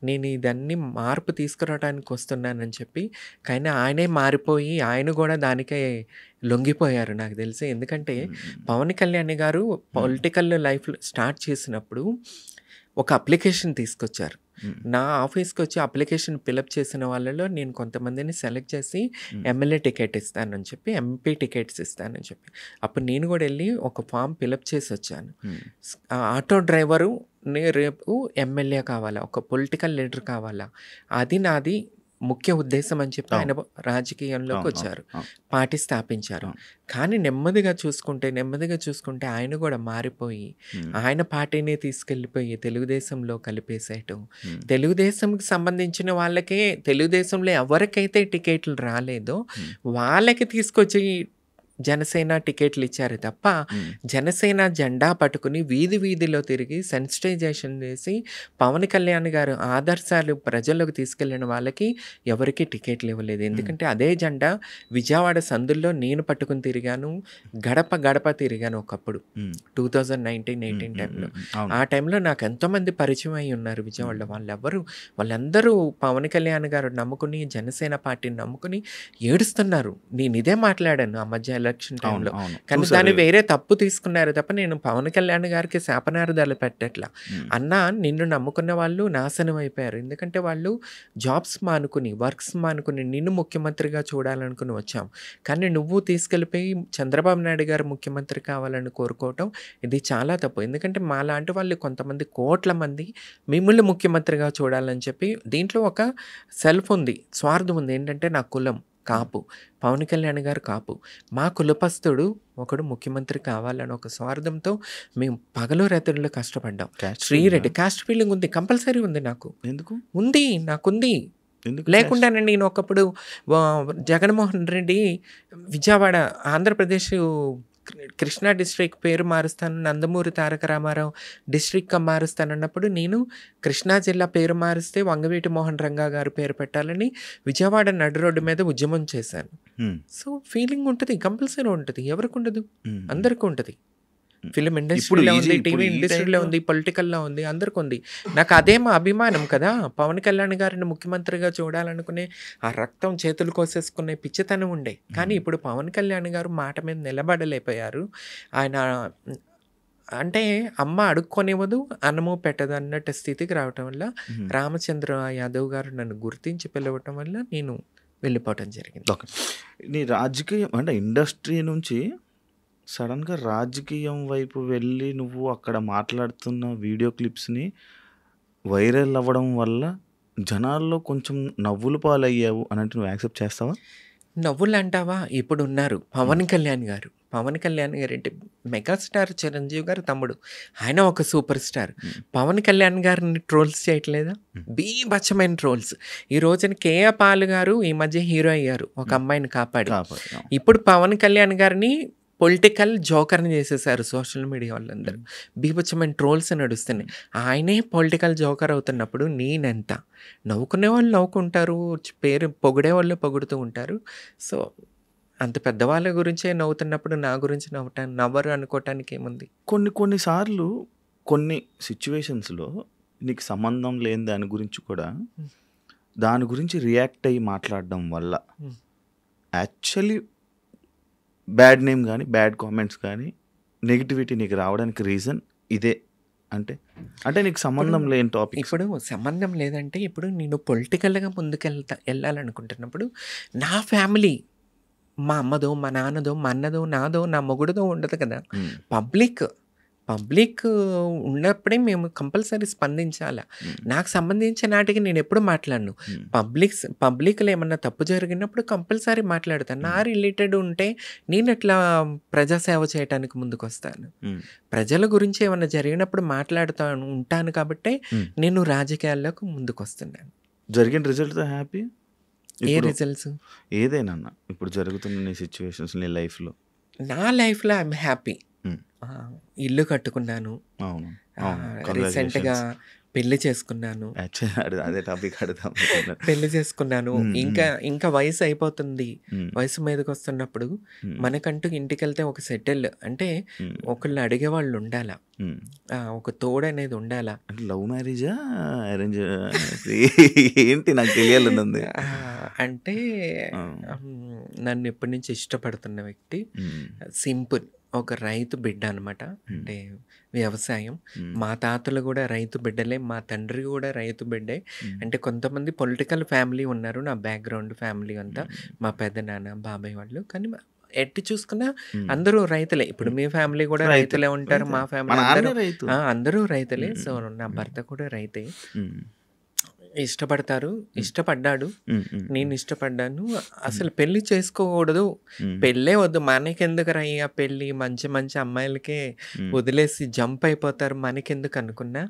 నేను ఇదన్నీ మార్పు తీసుకురావడానికి వస్తున్నానని చెప్పి. కానీ ఆయనే మారిపోయి ఆయన కూడా దానికే లొంగిపోయారు నాకు తెలిసి. ఎందుకంటే పవన్ కళ్యాణ్ గారు పొలిటికల్ లైఫ్ స్టార్ట్ చేసినప్పుడు ఒక అప్లికేషన్ తీసుకొచ్చారు. నా ఆఫీస్కి వచ్చి అప్లికేషన్ ఫిలప్ చేసిన వాళ్ళలో నేను కొంతమందిని సెలెక్ట్ చేసి ఎమ్మెల్యే టికెట్ ఇస్తానని చెప్పి, MP టికెట్స్ ఇస్తానని చెప్పి. అప్పుడు నేను కూడా వెళ్ళి ఒక ఫామ్ ఫిలప్ చేసి వచ్చాను. ఆటో డ్రైవరు రేపు ఎమ్మెల్యే కావాలా, ఒక పొలిటికల్ లీడర్ కావాలా, అది నాది ముఖ్య ఉద్దేశం అని చెప్పి ఆయన రాజకీయంలోకి వచ్చారు, పార్టీ స్థాపించారు. కానీ నెమ్మదిగా చూసుకుంటే ఆయన కూడా మారిపోయి ఆయన పార్టీని తీసుకెళ్ళిపోయి తెలుగుదేశంలో కలిపేసేయటం, తెలుగుదేశంకి సంబంధించిన వాళ్ళకే, తెలుగుదేశంలో ఎవరికైతే టికెట్లు రాలేదో వాళ్ళకి తీసుకొచ్చి జనసేన టికెట్లు ఇచ్చారు తప్ప జనసేన జెండా పట్టుకుని వీధిలో తిరిగి సెన్సిటైజేషన్ చేసి పవన్ కళ్యాణ్ గారు ఆదర్శాలు ప్రజల్లోకి తీసుకెళ్లిన వాళ్ళకి ఎవరికి టికెట్లు ఇవ్వలేదు. ఎందుకంటే అదే జెండా విజయవాడ సందుల్లో నేను పట్టుకుని తిరిగాను, గడప తిరిగాను ఒకప్పుడు 2019-18 టైంలో. ఆ టైంలో నాకు ఎంతోమంది పరిచయం అయి ఉన్నారు విజయవాడలో. వాళ్ళందరూ పవన్ కళ్యాణ్ గారు నమ్ముకుని, జనసేన పార్టీని నమ్ముకుని ఏడుస్తున్నారు. నేను ఇదే మాట్లాడాను ఆ మధ్య ఎలక్షన్ టైంలో. కానీ దాన్ని వేరే తప్పు తీసుకున్నారు తప్ప నేను పవన్ కళ్యాణ్ గారికి శాపనార్థాలు పెట్టట్లా. అన్నా, నిన్ను నమ్ముకున్న వాళ్ళు నాశనం అయిపోయారు. ఎందుకంటే వాళ్ళు జాబ్స్ మానుకుని, వర్క్స్ మానుకుని నిన్ను ముఖ్యమంత్రిగా చూడాలనుకుని వచ్చాం. కానీ నువ్వు తీసుకెళ్ళిపోయి చంద్రబాబు నాయుడు గారు ముఖ్యమంత్రి కావాలని కోరుకోవటం ఇది చాలా తప్పు. ఎందుకంటే మా లాంటి వాళ్ళు కొంతమంది, కోట్ల మంది మిమ్మల్ని ముఖ్యమంత్రిగా చూడాలని చెప్పి, దీంట్లో ఒక సెల్ఫ్ ఉంది, స్వార్థం ఉంది. ఏంటంటే నా కులం కాపు, పవన్ కళ్యాణ్ గారు కాపు, మా కులపస్తుడు ఒకడు ముఖ్యమంత్రి కావాలని ఒక స్వార్థంతో మేము పగలు రాత్రుల్లో కష్టపడ్డాం. శ్రీరెడ్డి కాస్ట్ ఫీలింగ్ ఉంది, కంపల్సరీ ఉంది నాకు. ఎందుకు ఉంది? నాకుంది. లేకుండానే నేను ఒకప్పుడు జగన్మోహన్ రెడ్డి విజయవాడ ఆంధ్రప్రదేశ్ కృష్ణా డిస్ట్రిక్ట్ పేరు మారుస్తాను, నందమూరి తారక రామారావు డిస్ట్రిక్ట్గా మారుస్తానన్నప్పుడు నేను కృష్ణా జిల్లా పేరు మారిస్తే వంగవీటి మోహన్ రంగా గారు పేరు పెట్టాలని విజయవాడ నడు రోడ్డు మీద ఉద్యమం చేశాను. సో ఫీలింగ్ ఉంటుంది, కంపల్సరీ ఉంటుంది. ఎవరికి ఉండదు? అందరికీ ఉంటుంది. ఫిలిం ఇండస్ట్రీలో ఉంది, టీవీ ఇండస్ట్రీలో ఉంది, పొలిటికల్లో ఉంది, అందరికీ ఉంది. నాకు అదే మా అభిమానం కదా. పవన్ కళ్యాణ్ గారిని ముఖ్యమంత్రిగా చూడాలనుకునే ఆ రక్తం చేతులు కోసేసుకునే పిచ్చితనం ఉండే. కానీ ఇప్పుడు పవన్ కళ్యాణ్ గారు మాట మీద నిలబడలేకపోయారు. ఆయన అంటే అమ్మ అడుక్కొనివ్వదు, అన్నము పెట్టదు అన్నట్టు స్థితికి రావటం వల్ల రామచంద్ర యాదవ్ గారు నన్ను గుర్తించి పిలవటం వల్ల నేను వెళ్ళిపోవటం జరిగింది. నీ రాజకీయం అంటే ఇండస్ట్రీ నుంచి సడన్గా రాజకీయం వైపు వెళ్ళి నువ్వు అక్కడ మాట్లాడుతున్న వీడియో క్లిప్స్ని వైరల్ అవ్వడం వల్ల జనాల్లో కొంచెం నవ్వులు పాలయ్యావు అని అంటే నువ్వు యాక్సెప్ట్ చేస్తావా? నవ్వులు అంటావా? ఇప్పుడు ఉన్నారు పవన్ కళ్యాణ్ గారు. పవన్ కళ్యాణ్ గారు అంటే మెగాస్టార్ చిరంజీవి గారు తమ్ముడు, ఆయన ఒక సూపర్ స్టార్. పవన్ కళ్యాణ్ గారిని ట్రోల్స్ చేయట్లేదా? బీభత్సమైన ట్రోల్స్. ఈ రోజున కేఏ పాల్ గారు ఈ మధ్య హీరో అయ్యారు, ఒక అమ్మాయిని కాపాడి. ఇప్పుడు పవన్ కళ్యాణ్ గారిని పొలిటికల్ జోకర్ని చేసేసారు సోషల్ మీడియా వాళ్ళందరూ. బీభత్సమైన ట్రోల్స్ నడుస్తున్నాయి. ఆయనే పొలిటికల్ జోకర్ అవుతున్నప్పుడు నేనెంత? నవ్వుకునే వాళ్ళు నవ్వుకుంటారు, పేరు పొగిడే వాళ్ళు పొగుడుతూ ఉంటారు. సో అంత పెద్దవాళ్ళ గురించే నవ్వుతున్నప్పుడు నా గురించి నవ్వరు అనుకోవటానికి ఏముంది? కొన్నిసార్లు కొన్ని సిచ్యువేషన్స్లో నీకు సంబంధం లేని దాని గురించి కూడా దాని గురించి రియాక్ట్ అయ్యి మాట్లాడడం వల్ల యాక్చువల్లీ బ్యాడ్ నేమ్ కానీ, బ్యాడ్ కామెంట్స్ కానీ, నెగిటివిటీ నీకు రావడానికి రీజన్ ఇదే అంటే నీకు సంబంధం లేని టాపిక్. ఇప్పుడు సంబంధం లేదంటే ఇప్పుడు నేను పొలిటికల్గా వెళ్ళాలనుకుంటున్నప్పుడు నా ఫ్యామిలీ, మా అమ్మదో, మా నాన్నదో, మా అన్నదో, నాదో, నా మొగుడుదో ఉండదు కదా. పబ్లిక్ ఉన్నప్పుడే మేము కంపల్సరీ స్పందించాలి. నాకు సంబంధించిన నాటికి నేను ఎప్పుడు మాట్లాడను. పబ్లిక్లో ఏమన్నా తప్పు జరిగినప్పుడు కంపల్సరీ మాట్లాడతాను. నా రిలేటెడ్ ఉంటే నేను ఎట్లా ప్రజాసేవ చేయడానికి ముందుకు వస్తాను. ప్రజల గురించి ఏమన్నా జరిగినప్పుడు ఉంటాను కాబట్టి నేను రాజకీయాల్లోకి ముందుకు వస్తున్నాను. జరిగిన రిజల్ట్ హ్యాపీ? ఏ రిజల్ట్స్? ఏదైనా ఇప్పుడు జరుగుతున్న నీ సిచ్యువేషన్స్ నీ లైఫ్లో? నా లైఫ్లో ఐఎమ్ హ్యాపీ. ఇల్లు కట్టుకున్నాను, రీసెంట్గా పెళ్లి చేసుకున్నాను. అదే టాపిక్ అడుగుదాం. పెళ్లి చేసుకున్నాను. ఇంకా వయసు అయిపోతుంది. వయసు మీదకి వస్తున్నప్పుడు మనకంటూ ఇంటికి వెళ్తే ఒక సెటిల్ అంటే ఒకళ్ళు అడిగేవాళ్ళు ఉండాలా, ఒక తోడు అనేది ఉండాలా. లవ్ మ్యారేజా అరేంజ్ ఏంటి నాకు తెలియాలనుంది. అంటే నన్ను ఎప్పటి నుంచి ఇష్టపడుతున్న వ్యక్తి సింపుల్, ఒక రైతు బిడ్డ అనమాట. అంటే వ్యవసాయం. మా తాతలు కూడా రైతు బిడ్డలే, మా తండ్రి కూడా రైతు బిడ్డే. అంటే కొంతమంది పొలిటికల్ ఫ్యామిలీ ఉన్నారు, నా బ్యాక్గ్రౌండ్ ఫ్యామిలీ అంతా మా పెద్దనాన్న, బాబాయ్ వాళ్ళు. కానీ ఎట్టి చూసుకున్నా అందరూ రైతులే. ఇప్పుడు మీ ఫ్యామిలీ కూడా రైతులే ఉంటారు, మా ఫ్యామిలీ అందరూ రైతులే. సో నా భర్త కూడా రైతే. ఇష్టపడతారు, ఇష్టపడ్డాడు, నేను ఇష్టపడ్డాను. అసలు పెళ్లి చేసుకోకూడదు, పెళ్ళే వద్దు, మనకెందుకు రయ్యా పెళ్ళి, మంచి మంచి అమ్మాయిలకే వదిలేసి జంప్ అయిపోతారు, మనకెందుకు అనుకున్నా.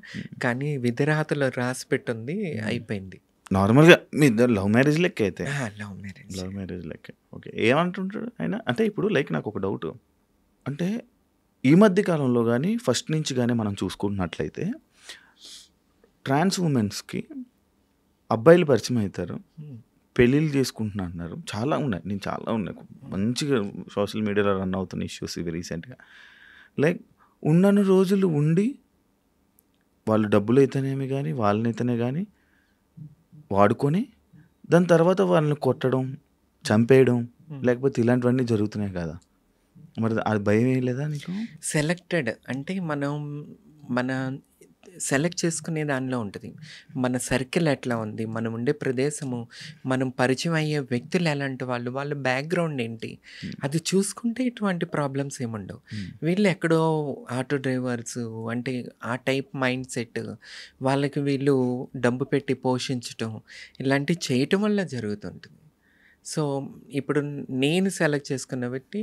కానీ విధిరాతలో రాసి పెట్టుంది, అయిపోయింది. నార్మల్గా మీ ఇద్దరు లవ్ మ్యారేజ్ లెక్క అయితే లవ్ మ్యారేజ్ లెక్క. ఓకే, ఏమంటుంటాడు ఆయన అంటే ఇప్పుడు లైక్ నాకు ఒక డౌట్, అంటే ఈ మధ్య కాలంలో కానీ ఫస్ట్ నుంచి కానీ మనం చూసుకుంటున్నట్లయితే ట్రాన్స్ ఉమెన్స్కి అబ్బాయిలు పరిచయం అవుతారు, పెళ్ళిళ్ళు చేసుకుంటున్నారు, చాలా ఉన్నాయి. నేను చాలా ఉన్నాయి మంచిగా సోషల్ మీడియాలో రన్ అవుతున్న ఇష్యూస్ ఇవి రీసెంట్గా. లైక్ ఉన్నన్ని రోజులు ఉండి వాళ్ళు డబ్బులు అయితేనేమి కానీ వాళ్ళనైతేనే కానీ వాడుకొని దాని తర్వాత వాళ్ళని కొట్టడం, చంపేయడం, లేకపోతే ఇలాంటివన్నీ జరుగుతున్నాయి కదా. మరి అది భయం ఏం లేదా నీకు? సెలెక్టెడ్ అంటే మన సెలెక్ట్ చేసుకునే దానిలో ఉంటుంది. మన సర్కిల్ ఎట్లా ఉంది, మనం ఉండే ప్రదేశము, మనం పరిచయం అయ్యే వ్యక్తులు ఎలాంటి వాళ్ళు, వాళ్ళ బ్యాక్గ్రౌండ్ ఏంటి, అది చూసుకుంటే ఇటువంటి ప్రాబ్లమ్స్ ఏముండవు. వీళ్ళు ఎక్కడో ఆటో డ్రైవర్స్ అంటే ఆ టైప్ మైండ్ సెట్, వాళ్ళకి వీళ్ళు డబ్బు పెట్టి పోషించటం ఇలాంటివి చేయటం వల్ల జరుగుతుంటుంది. సో ఇప్పుడు నేను సెలెక్ట్ చేసుకున్న వ్యక్తి,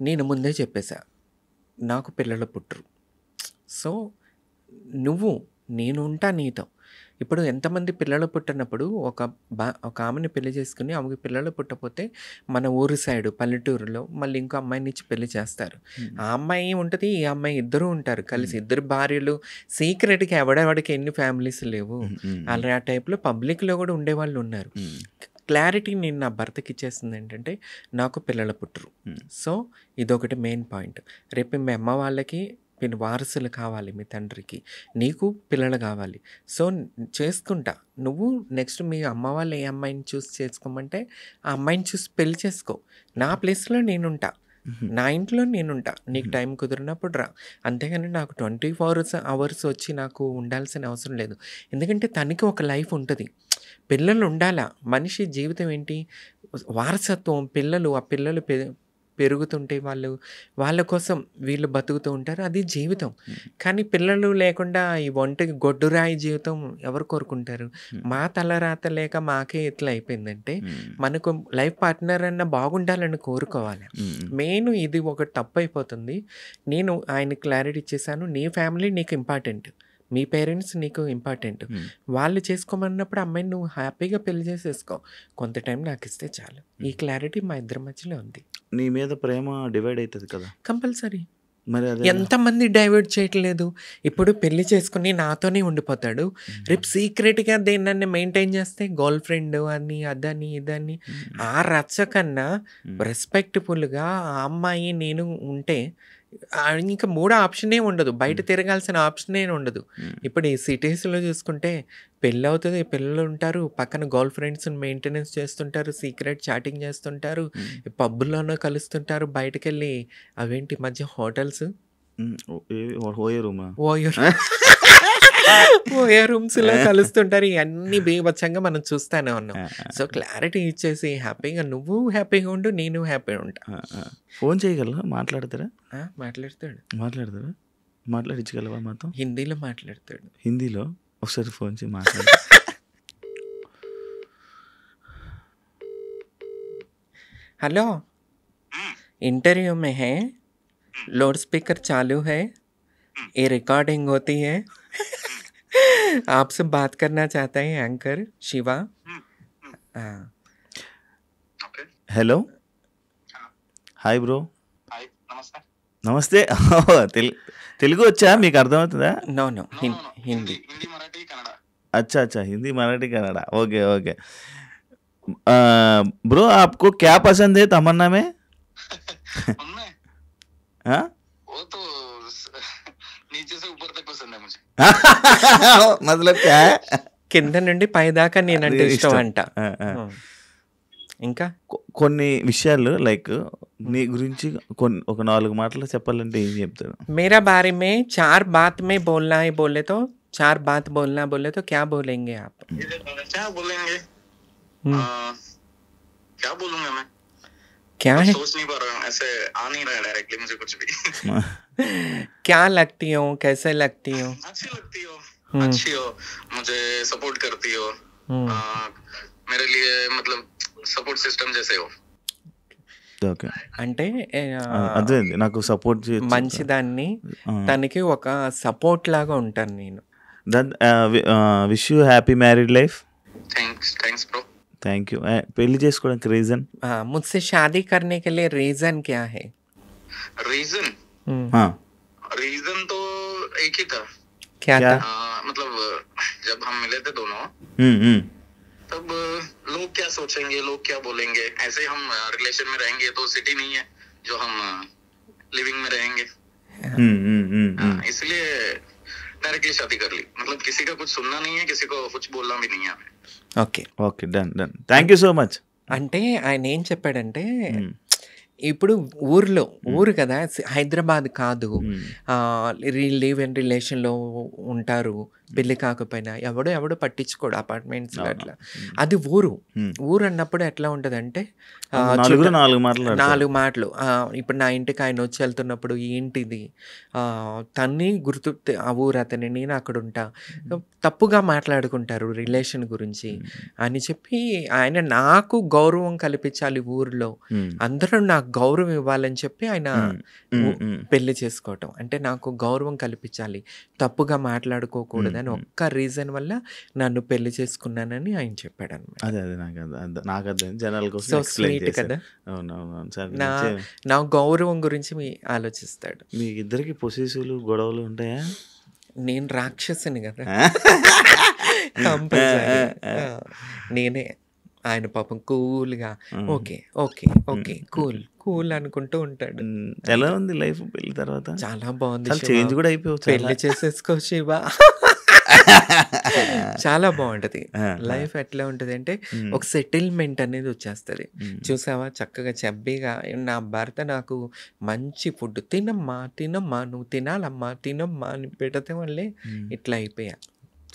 నేను ముందే చెప్పేశా నాకు పిల్లలు పుట్టరు, సో నేను ఉంటా నీతో. ఇప్పుడు ఎంతమంది పిల్లలు పుట్టినప్పుడు ఒక ఆమెని పెళ్లి చేసుకుని ఆమెకి పిల్లలు పుట్టకపోతే మన ఊరి సైడు పల్లెటూరులో మళ్ళీ ఇంకో అమ్మాయిని ఇచ్చి పెళ్లి చేస్తారు. ఆ అమ్మాయి ఉంటుంది, ఈ అమ్మాయి ఇద్దరు ఉంటారు కలిసి, ఇద్దరు భార్యలు. సీక్రెట్గా ఎవడెవడికి ఎన్ని ఫ్యామిలీస్ లేవు, అలా ఆ టైప్లో పబ్లిక్లో కూడా ఉండేవాళ్ళు ఉన్నారు. క్లారిటీ నేను నా భర్తకి ఇచ్చేస్తుంది ఏంటంటే నాకు పిల్లలు పుట్టరు. సో ఇదొకటి మెయిన్ పాయింట్. రేపు మీ అమ్మ వాళ్ళకి మీరు వారసులు కావాలి, మీ తండ్రికి నీకు పిల్లలు కావాలి. సో చేసుకుంటా, నువ్వు నెక్స్ట్ మీ అమ్మ వాళ్ళు ఏ అమ్మాయిని చూసి చేసుకోమంటే ఆ అమ్మాయిని చూసి పెళ్లి చేసుకో, నా ప్లేస్లో నేనుంటా, నా ఇంట్లో నేనుంటా, నీకు టైం కుదిరినప్పుడు రా. అంతేగాని నాకు 24 hours వచ్చి నాకు ఉండాల్సిన అవసరం లేదు. ఎందుకంటే తనకి ఒక లైఫ్ ఉంటుంది, పిల్లలు ఉండాలా. మనిషి జీవితం ఏంటి, వారసత్వం. పిల్లలు, ఆ పిల్లలు పెరుగుతుంటే వాళ్ళ కోసం వీళ్ళు బతుకుతూ ఉంటారు, అది జీవితం. కానీ పిల్లలు లేకుండా ఈ ఒంటికి గొడ్డురాయి జీవితం ఎవరు కోరుకుంటారు? మా తలరాత లేక మాకే ఇట్లా అయిపోయిందంటే మనకు లైఫ్ పార్ట్నర్ అన్న బాగుండాలని కోరుకోవాలి. మెయిన్ ఇది ఒక తప్పు అయిపోతుంది. నేను ఆయన క్లారిటీ ఇచ్చేసాను, నీ ఫ్యామిలీ నీకు ఇంపార్టెంట్, మీ పేరెంట్స్ నీకు ఇంపార్టెంట్. వాళ్ళు చేసుకోమన్నప్పుడు అమ్మాయిని నువ్వు హ్యాపీగా పెళ్లి చేసేసుకో, కొంత టైం నాకు ఇస్తే చాలు. ఈ క్లారిటీ మా ఇద్దరి మధ్యలో ఉంది. నీ మీద ప్రేమ డివైడ్ అవుతుంది కదా కంపల్సరీ. మరి ఎంతమంది డైవర్ట్ చేయట్లేదు. ఇప్పుడు పెళ్లి చేసుకుని నాతోనే ఉండిపోతాడు, రేపు సీక్రెట్గా దేన్ని మెయింటైన్ చేస్తే గర్ల్ ఫ్రెండ్ అని అదని ఇదని. ఆ రచ్చ కన్నా రెస్పెక్ట్ఫుల్గా ఆ అమ్మాయి నేను ఉంటే ఇంకా మూడో ఆప్షనే ఉండదు, బయట తిరగాల్సిన ఆప్షనే ఉండదు. ఇప్పుడు ఈ సిటీస్లో చూసుకుంటే పెళ్ళి అవుతుంది, పిల్లలు ఉంటారు, పక్కన గర్ల్ ఫ్రెండ్స్ మెయింటెనెన్స్ చేస్తుంటారు, సీక్రెట్ చాటింగ్ చేస్తుంటారు, పబ్బుల్లోనూ కలుస్తుంటారు, బయటకు వెళ్ళి అవేంటి మధ్య హోటల్స్, ఓయో రూమ్స్ లో కలుస్తుంటారు. ఇవన్నీ బీభత్సంగా మనం చూస్తానే ఉన్నాం. సో క్లారిటీ ఇచ్చేసి హ్యాపీగా నువ్వు హ్యాపీగా ఉండు, నేను హ్యాపీగా ఉంటా. ఫోన్ చేయగలరా? మాట్లాడతారా? మాట్లాడతాడా? మాట్లాడించగలవా మాతో? హిందీలో మాట్లాడతాడు. హిందీలో ఒకసారి ఫోన్ చేసి మాట్లాడు. हेलो, इंटरव्यू में है, लाउड स्पीकर चालू है, ये रिकॉर्डिंग होती है, आपसे बात करना चाहता है anchor Shiva. Hello, hi bro. నమస్తే. తెలుగు వచ్చా మీకు? అర్థమవుతుందా? नो हिंदी. अच्छा अच्छा, Hindi Marathi Kannada, okay okay. Bro आपको क्या पसंद है तमन्ना में? हाँ, वो तो नीचे से ऊपर तक पसंद है मुझे. मतलब क्या है? కింద నుండి పై దాకా నేనంటే ఇష్టం అంట. ఇంకా కొన్ని విషయాలు లైక్ నీ గురించి ఒక 4 మాటలు చెప్పాలంటే ఏం చెప్తారు? मेरा बारे में 4 बात में बोलना है बोले तो 4 बात बोलना बोले तो क्या बोलेंगे आप? क्या बोलेंगे? क्या बोलूंगा मैं? क्या है? सोच नहीं पा रहा हूँ, ऐसे आ नहीं रहा है डायरेक्टली मुझे कुछ भी. क्या लगती हो, कैसे लगती हो? अच्छी लगती हो, अच्छी हो, मुझे सपोर्ट करती हो, मेरे लिए मतलब सपोर्ट सिस्टम जैसे हो. ఓకే. అంటే అదే నాకు సపోర్ట్ చేయొచ్చు. మంచిదాన్ని, తనకి ఒక సపోర్ట్ లాగా ఉంటాను నేను. Wish you happy married life. Thanks bro. Thank you. పెళ్లి చేసుకోవడానికి రీజన్? मुझसे शादी करने के लिए रीजन क्या है? रीजन तो एक ही था. क्या था? मतलब जब हम मिले थे दोनों तब लोग क्या सोचेंगे, लोग क्या बोलेंगे, ऐसे हम रिलेशन में रहेंगे तो सिटी नहीं है जो हम लिविंग में रहेंगे. इसलिए डायरेक्टली शादी कर ली. मतलब किसी का कुछ सुनना नहीं है, किसी को कुछ बोलना भी नहीं है. Okay okay, done done. Thank you so much. అంటే ఆయన ఏం చెప్పాడంటే, ఇప్పుడు ఊరు కదా, హైదరాబాద్ కాదు, లివ్ ఇన్ రిలేషన్లో ఉంటారు, పెళ్లి కాకపోయినా ఎవడు పట్టించుకోడు అపార్ట్మెంట్స్ అట్లా. అది ఊరు అన్నప్పుడు ఎట్లా ఉంటుంది అంటే నాలుగు మాటలు. ఇప్పుడు నా ఇంటికి ఆయన వచ్చి వెళ్తున్నప్పుడు ఏంటిది, తన్ని గుర్తు, ఆ ఊరు అతని, నేను అక్కడ ఉంటా, తప్పుగా మాట్లాడుకుంటారు రిలేషన్ గురించి అని చెప్పి, ఆయన నాకు గౌరవం కల్పించాలి ఊరిలో, అందరూ నాకు గౌరవం ఇవ్వాలని చెప్పి ఆయన పెళ్లి చేసుకోవటం. అంటే నాకు గౌరవం కల్పించాలి, తప్పుగా మాట్లాడుకోకూడదని ఒక్క రీజన్ వల్ల నన్ను పెళ్లి చేసుకున్నానని ఆయన చెప్పాడు అనమాట. సో స్వీట్ కదా. నా గౌరవం గురించి ఆలోచిస్తాడు. మీ ఇద్దరికి పొసెసివ్లు గొడవలు ఉంటాయా? నేను రాక్షసుని కదా, కంపల్సరీ నేనే. ఆయన పాపం కూల్గా ఓకే ఓకే ఓకే కూల్ అనుకుంటూ ఉంటాడు. ఎలా ఉంది లైఫ్ పెళ్లి తర్వాత? చాలా బాగుంది. చేంజ్ కూడా అయిపోవచ్చు, పెళ్లి చేసేసుకో శివ. చాలా బాగుంటది లైఫ్. ఎట్లా ఉంటది అంటే ఒక సెటిల్మెంట్ అనేది వచ్చేస్తుంది. చూసావా, చక్కగా చబ్బీగా నా భర్త నాకు మంచి ఫుడ్, తినమ్మా నువ్వు తినాలమ్మా తినమ్మా అని పెడితే వల్లే ఇట్లా అయిపోయా.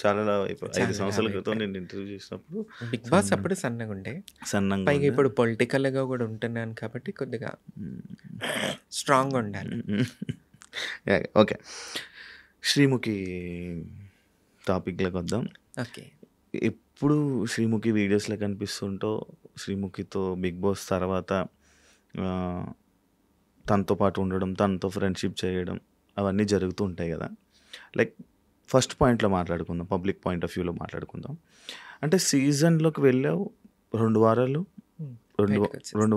చాలా 5 సంవత్సరాల క్రితం నేను ఇంటర్వ్యూ చేసినప్పుడు బిగ్ బాస్ అప్పుడు సన్నగా పైగా ఇప్పుడు పొలిటికల్గా కూడా ఉంటున్నాను కాబట్టి కొద్దిగా స్ట్రాంగ్ ఉండాలి. ఓకే, శ్రీముఖి టాపిక్లోకి వద్దాం. ఓకే, ఎప్పుడు శ్రీముఖి వీడియోస్లో కనిపిస్తుంటో, శ్రీముఖితో బిగ్ బాస్ తర్వాత తనతో పాటు ఉండడం, తనతో ఫ్రెండ్షిప్ చేయడం, అవన్నీ జరుగుతూ ఉంటాయి కదా. లైక్ ఫస్ట్ పాయింట్లో మాట్లాడుకుందాం, పబ్లిక్ పాయింట్ ఆఫ్ వ్యూలో మాట్లాడుకుందాం. అంటే సీజన్లోకి వెళ్ళావు, 2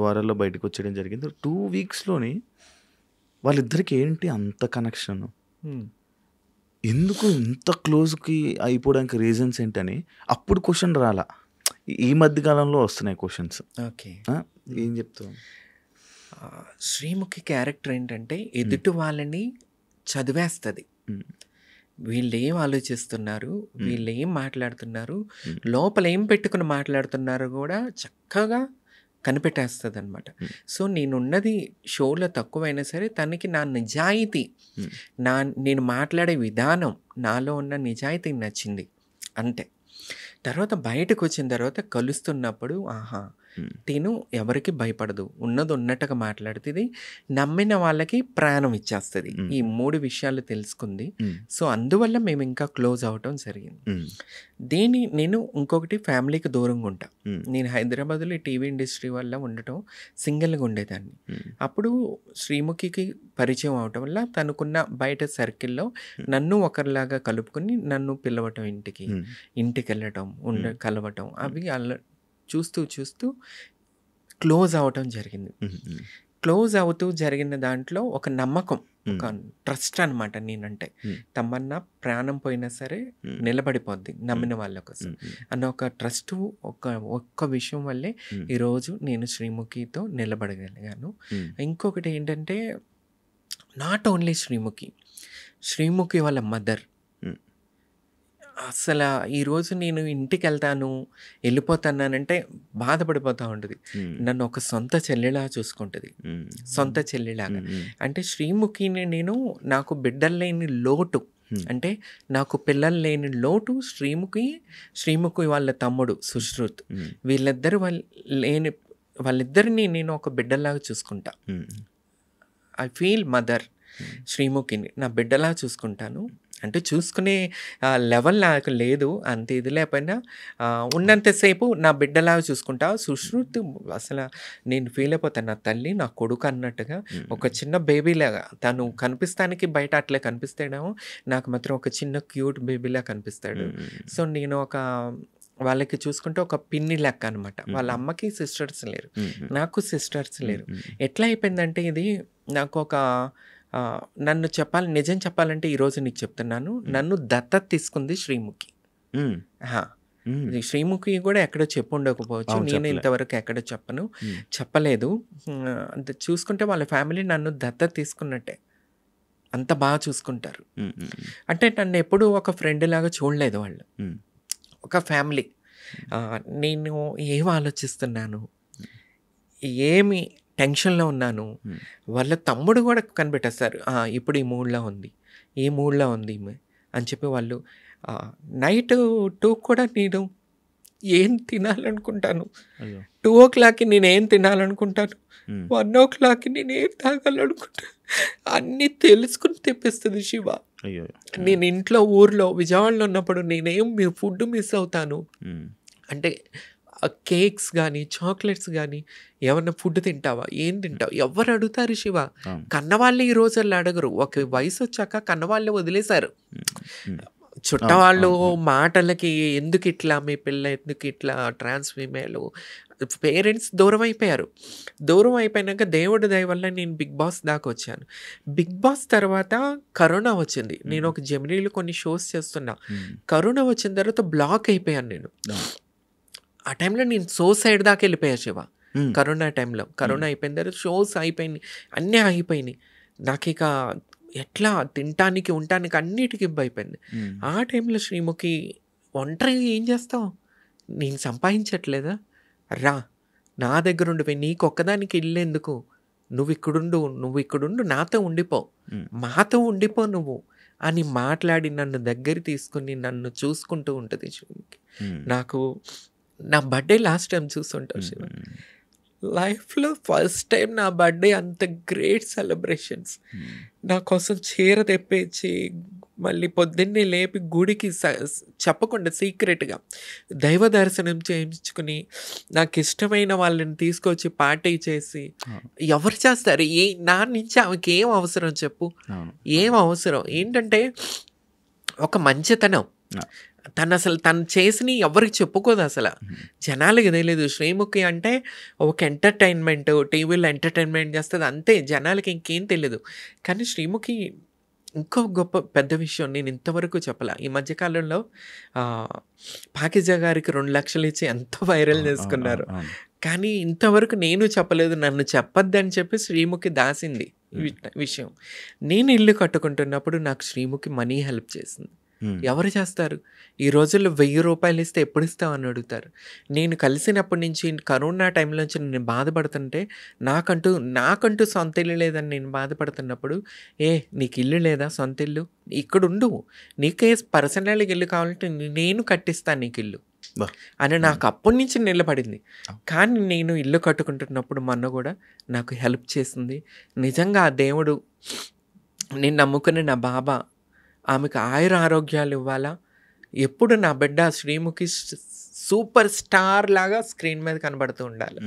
వారాల్లో బయటకు వచ్చేయడం జరిగింది. 2 వీక్స్లోని వాళ్ళిద్దరికి ఏంటి అంత కనెక్షన్, ఎందుకు ఇంత క్లోజ్కి అయిపోవడానికి రీజన్స్ ఏంటని అప్పుడు క్వశ్చన్ రాలా. ఈ మధ్యకాలంలో వస్తున్నాయి క్వశ్చన్స్. ఓకే, ఏం చెప్తావు? శ్రీముఖి క్యారెక్టర్ ఏంటంటే ఎదుటి వాళ్ళని చదివేస్తుంది. వీళ్ళు ఏం ఆలోచిస్తున్నారు, వీళ్ళు ఏం మాట్లాడుతున్నారు, లోపల ఏం పెట్టుకుని మాట్లాడుతున్నారు కూడా చక్కగా కనిపెట్టేస్తుంది అనమాట. సో నేనున్నది షోలో తక్కువైనా సరే తనకి నా నిజాయితీ, నేను మాట్లాడే విధానం, నాలో ఉన్న నిజాయితీ నచ్చింది అంతే. తర్వాత బయటకు వచ్చిన తర్వాత కలుస్తున్నప్పుడు తిను ఎవరికి భయపడదు, ఉన్నది ఉన్నట్టుగా మాట్లాడుతుంది, నమ్మిన వాళ్ళకి ప్రాణం ఇచ్చేస్తుంది. ఈ 3 విషయాలు తెలుసుకుంది. సో అందువల్ల మేము ఇంకా క్లోజ్ అవటం జరిగింది. నేను ఇంకొకటి ఫ్యామిలీకి దూరంగా ఉంటా. నేను హైదరాబాద్లో టీవీ ఇండస్ట్రీ వల్ల ఉండటం, సింగిల్గా ఉండేదాన్ని. అప్పుడు శ్రీముఖికి పరిచయం అవటం వల్ల తనకున్న బయట సర్కిల్లో నన్ను ఒకరిలాగా కలుపుకొని నన్ను పిలవటం, ఇంటికి వెళ్ళటం, కలవటం, అవి చూస్తూ క్లోజ్ అవటం జరిగింది. క్లోజ్ అవుతూ జరిగిన దాంట్లో ఒక నమ్మకం, ఒక ట్రస్ట్ అనమాట. నేనంటే తమన్నా ప్రాణం పోయినా సరే నిలబడిపోద్ది నమ్మిన వాళ్ళ కోసం అన్న ఒక ట్రస్ట్, ఒక్క విషయం వల్లే ఈరోజు నేను శ్రీముఖితో నిలబడగలిగాను. ఇంకొకటి ఏంటంటే, నాట్ ఓన్లీ శ్రీముఖి వాళ్ళ మదర్. అసలు ఈరోజు నేను ఇంటికి వెళ్ళిపోతానంటే బాధపడిపోతూ ఉంటుంది. నన్ను ఒక సొంత చెల్లెలా చూసుకుంటుంది, సొంత చెల్లెలాగా. అంటే శ్రీముఖిని నేను, నాకు బిడ్డలు లేని లోటు, అంటే నాకు పిల్లలు లేని లోటు శ్రీముఖి వాళ్ళ తమ్ముడు సుశ్రుత్, వాళ్ళిద్దరిని నేను ఒక బిడ్డలాగా చూసుకుంటా. ఐ ఫీల్ మదర్ శ్రీముఖిని నా బిడ్డలా చూసుకుంటాను. అంటే చూసుకునే లెవెల్ నాకు లేదు. అంత ఇది లేకపోయినా ఉన్నంతసేపు నా బిడ్డలాగా చూసుకుంటా. సుశ్రుత్ అసలు నేను ఫీల్ అయిపోతాను. నా తల్లి, నా కొడుకు అన్నట్టుగా ఒక చిన్న బేబీలాగా తను కనిపిస్తానికి బయట అట్లే కనిపిస్తాడేమో, నాకు మాత్రం ఒక చిన్న క్యూట్ బేబీలా కనిపిస్తాడు. సో నేను వాళ్ళకి చూసుకుంటే ఒక పిన్ని లెక్క అనమాట. వాళ్ళ అమ్మకి సిస్టర్స్ లేరు, నాకు సిస్టర్స్ లేరు. ఎట్లా అయిపోయిందంటే ఇది నాకు ఒక నన్ను నిజం చెప్పాలంటే ఈరోజు నీకు చెప్తున్నాను, నన్ను దత్తత తీసుకుంది శ్రీముఖి. శ్రీముఖి కూడా ఎక్కడో చెప్పు ఉండకపోవచ్చు, నేను ఇంతవరకు ఎక్కడ చెప్పలేదు. చూసుకుంటే వాళ్ళ ఫ్యామిలీ నన్ను దత్తత తీసుకున్నట్టే, అంత బాగా చూసుకుంటారు. అంటే నన్ను ఎప్పుడు ఒక ఫ్రెండ్ లాగా చూడలేదు వాళ్ళు, ఒక ఫ్యామిలీ. నేను ఏం ఆలోచిస్తున్నాను, ఏమి టెన్షన్లో ఉన్నాను, వాళ్ళ తమ్ముడు కూడా కనిపెట్టేస్తారు. ఇప్పుడు ఈ మూడ్లో ఉంది, ఈ మూడ్లో ఉంది అని చెప్పి వాళ్ళు. నైట్ 2 కూడా నేను ఏం తినాలనుకుంటాను, 2 o'clockకి నేను ఏం తినాలనుకుంటాను, 1 o'clockకి నేను ఏం తాగాలనుకుంటాను, అన్నీ తెలుసుకుని తెప్పిస్తుంది శివ. నేను ఇంట్లో ఊర్లో విజయవాడలో ఉన్నప్పుడు నేనేం ఫుడ్ మిస్ అవుతాను అంటే, కేక్స్ కానీ చాక్లెట్స్ కానీ ఏమన్నా ఫుడ్ తింటావా, ఏం తింటావు, ఎవరు అడుగుతారు శివ? కన్నవాళ్ళు ఈ రోజుల్లో అడగరు. ఒక వయసు వచ్చాక కన్నవాళ్ళే వదిలేశారు. చుట్టవాళ్ళు మాటలకి ఎందుకు ఇట్లా, మీ పిల్ల ఎందుకు ఇట్లా, ట్రాన్స్ ఫీమేల్, పేరెంట్స్ దూరం అయిపోయారు. దూరం అయిపోయినాక దేవుడి దయ వల్ల నేను బిగ్ బాస్ దాకా వచ్చాను. బిగ్ బాస్ తర్వాత కరోనా వచ్చింది. నేను ఒక జెమినీలో కొన్ని షోస్ చేస్తున్నా. కరోనా వచ్చిన తర్వాత బ్లాక్ అయిపోయాను నేను. ఆ టైంలో నేను సైడ్ దాకా వెళ్ళిపోయా శివ. కరోనా టైంలో, కరోనా అయిపోయిన తర్వాత షోస్ అయిపోయినాయి, అన్నీ ఆగిపోయినాయి. నాకు ఇక ఎట్లా తినటానికి ఉండటానికి అన్నిటికీ ఇబ్బంది. ఆ టైంలో శ్రీముఖి, ఒంటరిగా ఏం చేస్తావు, నేను సంపాదించట్లేదా, రా నా దగ్గర ఉండిపోయి, నీకు ఒక్కదానికి ఇల్లు ఎందుకు, నువ్వు ఇక్కడుండు, నాతో ఉండిపో, మాతో ఉండిపో నువ్వు అని మాట్లాడి నన్ను దగ్గర తీసుకుని నన్ను చూసుకుంటూ ఉంటుంది శ్రీముఖి. నాకు నా బర్త్డే లాస్ట్ టైం చూస్తుంటావు శివ, లైఫ్లో ఫస్ట్ టైం నా బర్త్డే అంత గ్రేట్ సెలబ్రేషన్స్. నా కోసం చీర తెప్పించి మళ్ళీ పొద్దున్నే లేపి గుడికి చెప్పకుండా సీక్రెట్గా దైవ దర్శనం చేయించుకుని నాకు ఇష్టమైన వాళ్ళని తీసుకొచ్చి పార్టీ చేసి, ఎవరు చేస్తారు? నా నుంచి ఆమెకి ఏం అవసరం చెప్పు, ఏం అవసరం? ఏంటంటే ఒక మంచితనం. తను చేసి ఎవరికి చెప్పుకోదు అసలు, జనాలకి తెలియదు. శ్రీముఖి అంటే ఒక ఎంటర్టైన్మెంట్, టీవీలో ఎంటర్టైన్మెంట్ చేస్తుంది అంతే, జనాలకి ఇంకేం తెలియదు. కానీ శ్రీముఖి ఇంకో గొప్ప పెద్ద విషయం నేను ఇంతవరకు చెప్పలే. ఈ మధ్యకాలంలో పాకిజా గారికి 2 లక్షలు ఇచ్చి ఎంతో వైరల్ చేసుకున్నారు. కానీ ఇంతవరకు నేను చెప్పలేదు. నన్ను చెప్పొద్దని చెప్పి శ్రీముఖి దాసింది విషయం. నేను ఇల్లు కట్టుకుంటున్నప్పుడు నాకు శ్రీముఖి మనీ హెల్ప్ చేసింది. ఎవరు చేస్తారు? ఈ రోజుల్లో 1000 రూపాయలు ఇస్తే ఎప్పుడు ఇస్తామని అడుగుతారు. నేను కలిసినప్పటి నుంచి కరోనా టైంలో నుంచి నేను బాధపడుతుంటే, నాకంటూ సొంత ఇల్లు లేదని నేను బాధపడుతున్నప్పుడు, నీకు ఇల్లు లేదా, సొంత ఇల్లు ఇక్కడ ఉండు, నీకే పర్సనల్గా ఇల్లు కావాలంటే నేను కట్టిస్తాను నీకు ఇల్లు అని నాకు అప్పటి నుంచి నిలబడింది. కానీ నేను ఇల్లు కట్టుకుంటున్నప్పుడు మొన్న కూడా నాకు హెల్ప్ చేసింది. నిజంగా ఆ దేవుడు, నేను నమ్ముకునే నా బాబా ఆమెకు ఆయుర ఆరోగ్యాలు ఇవ్వాలా. ఎప్పుడు నా బిడ్డ శ్రీముఖి సూపర్ స్టార్ లాగా స్క్రీన్ మీద కనబడుతూ ఉండాలి,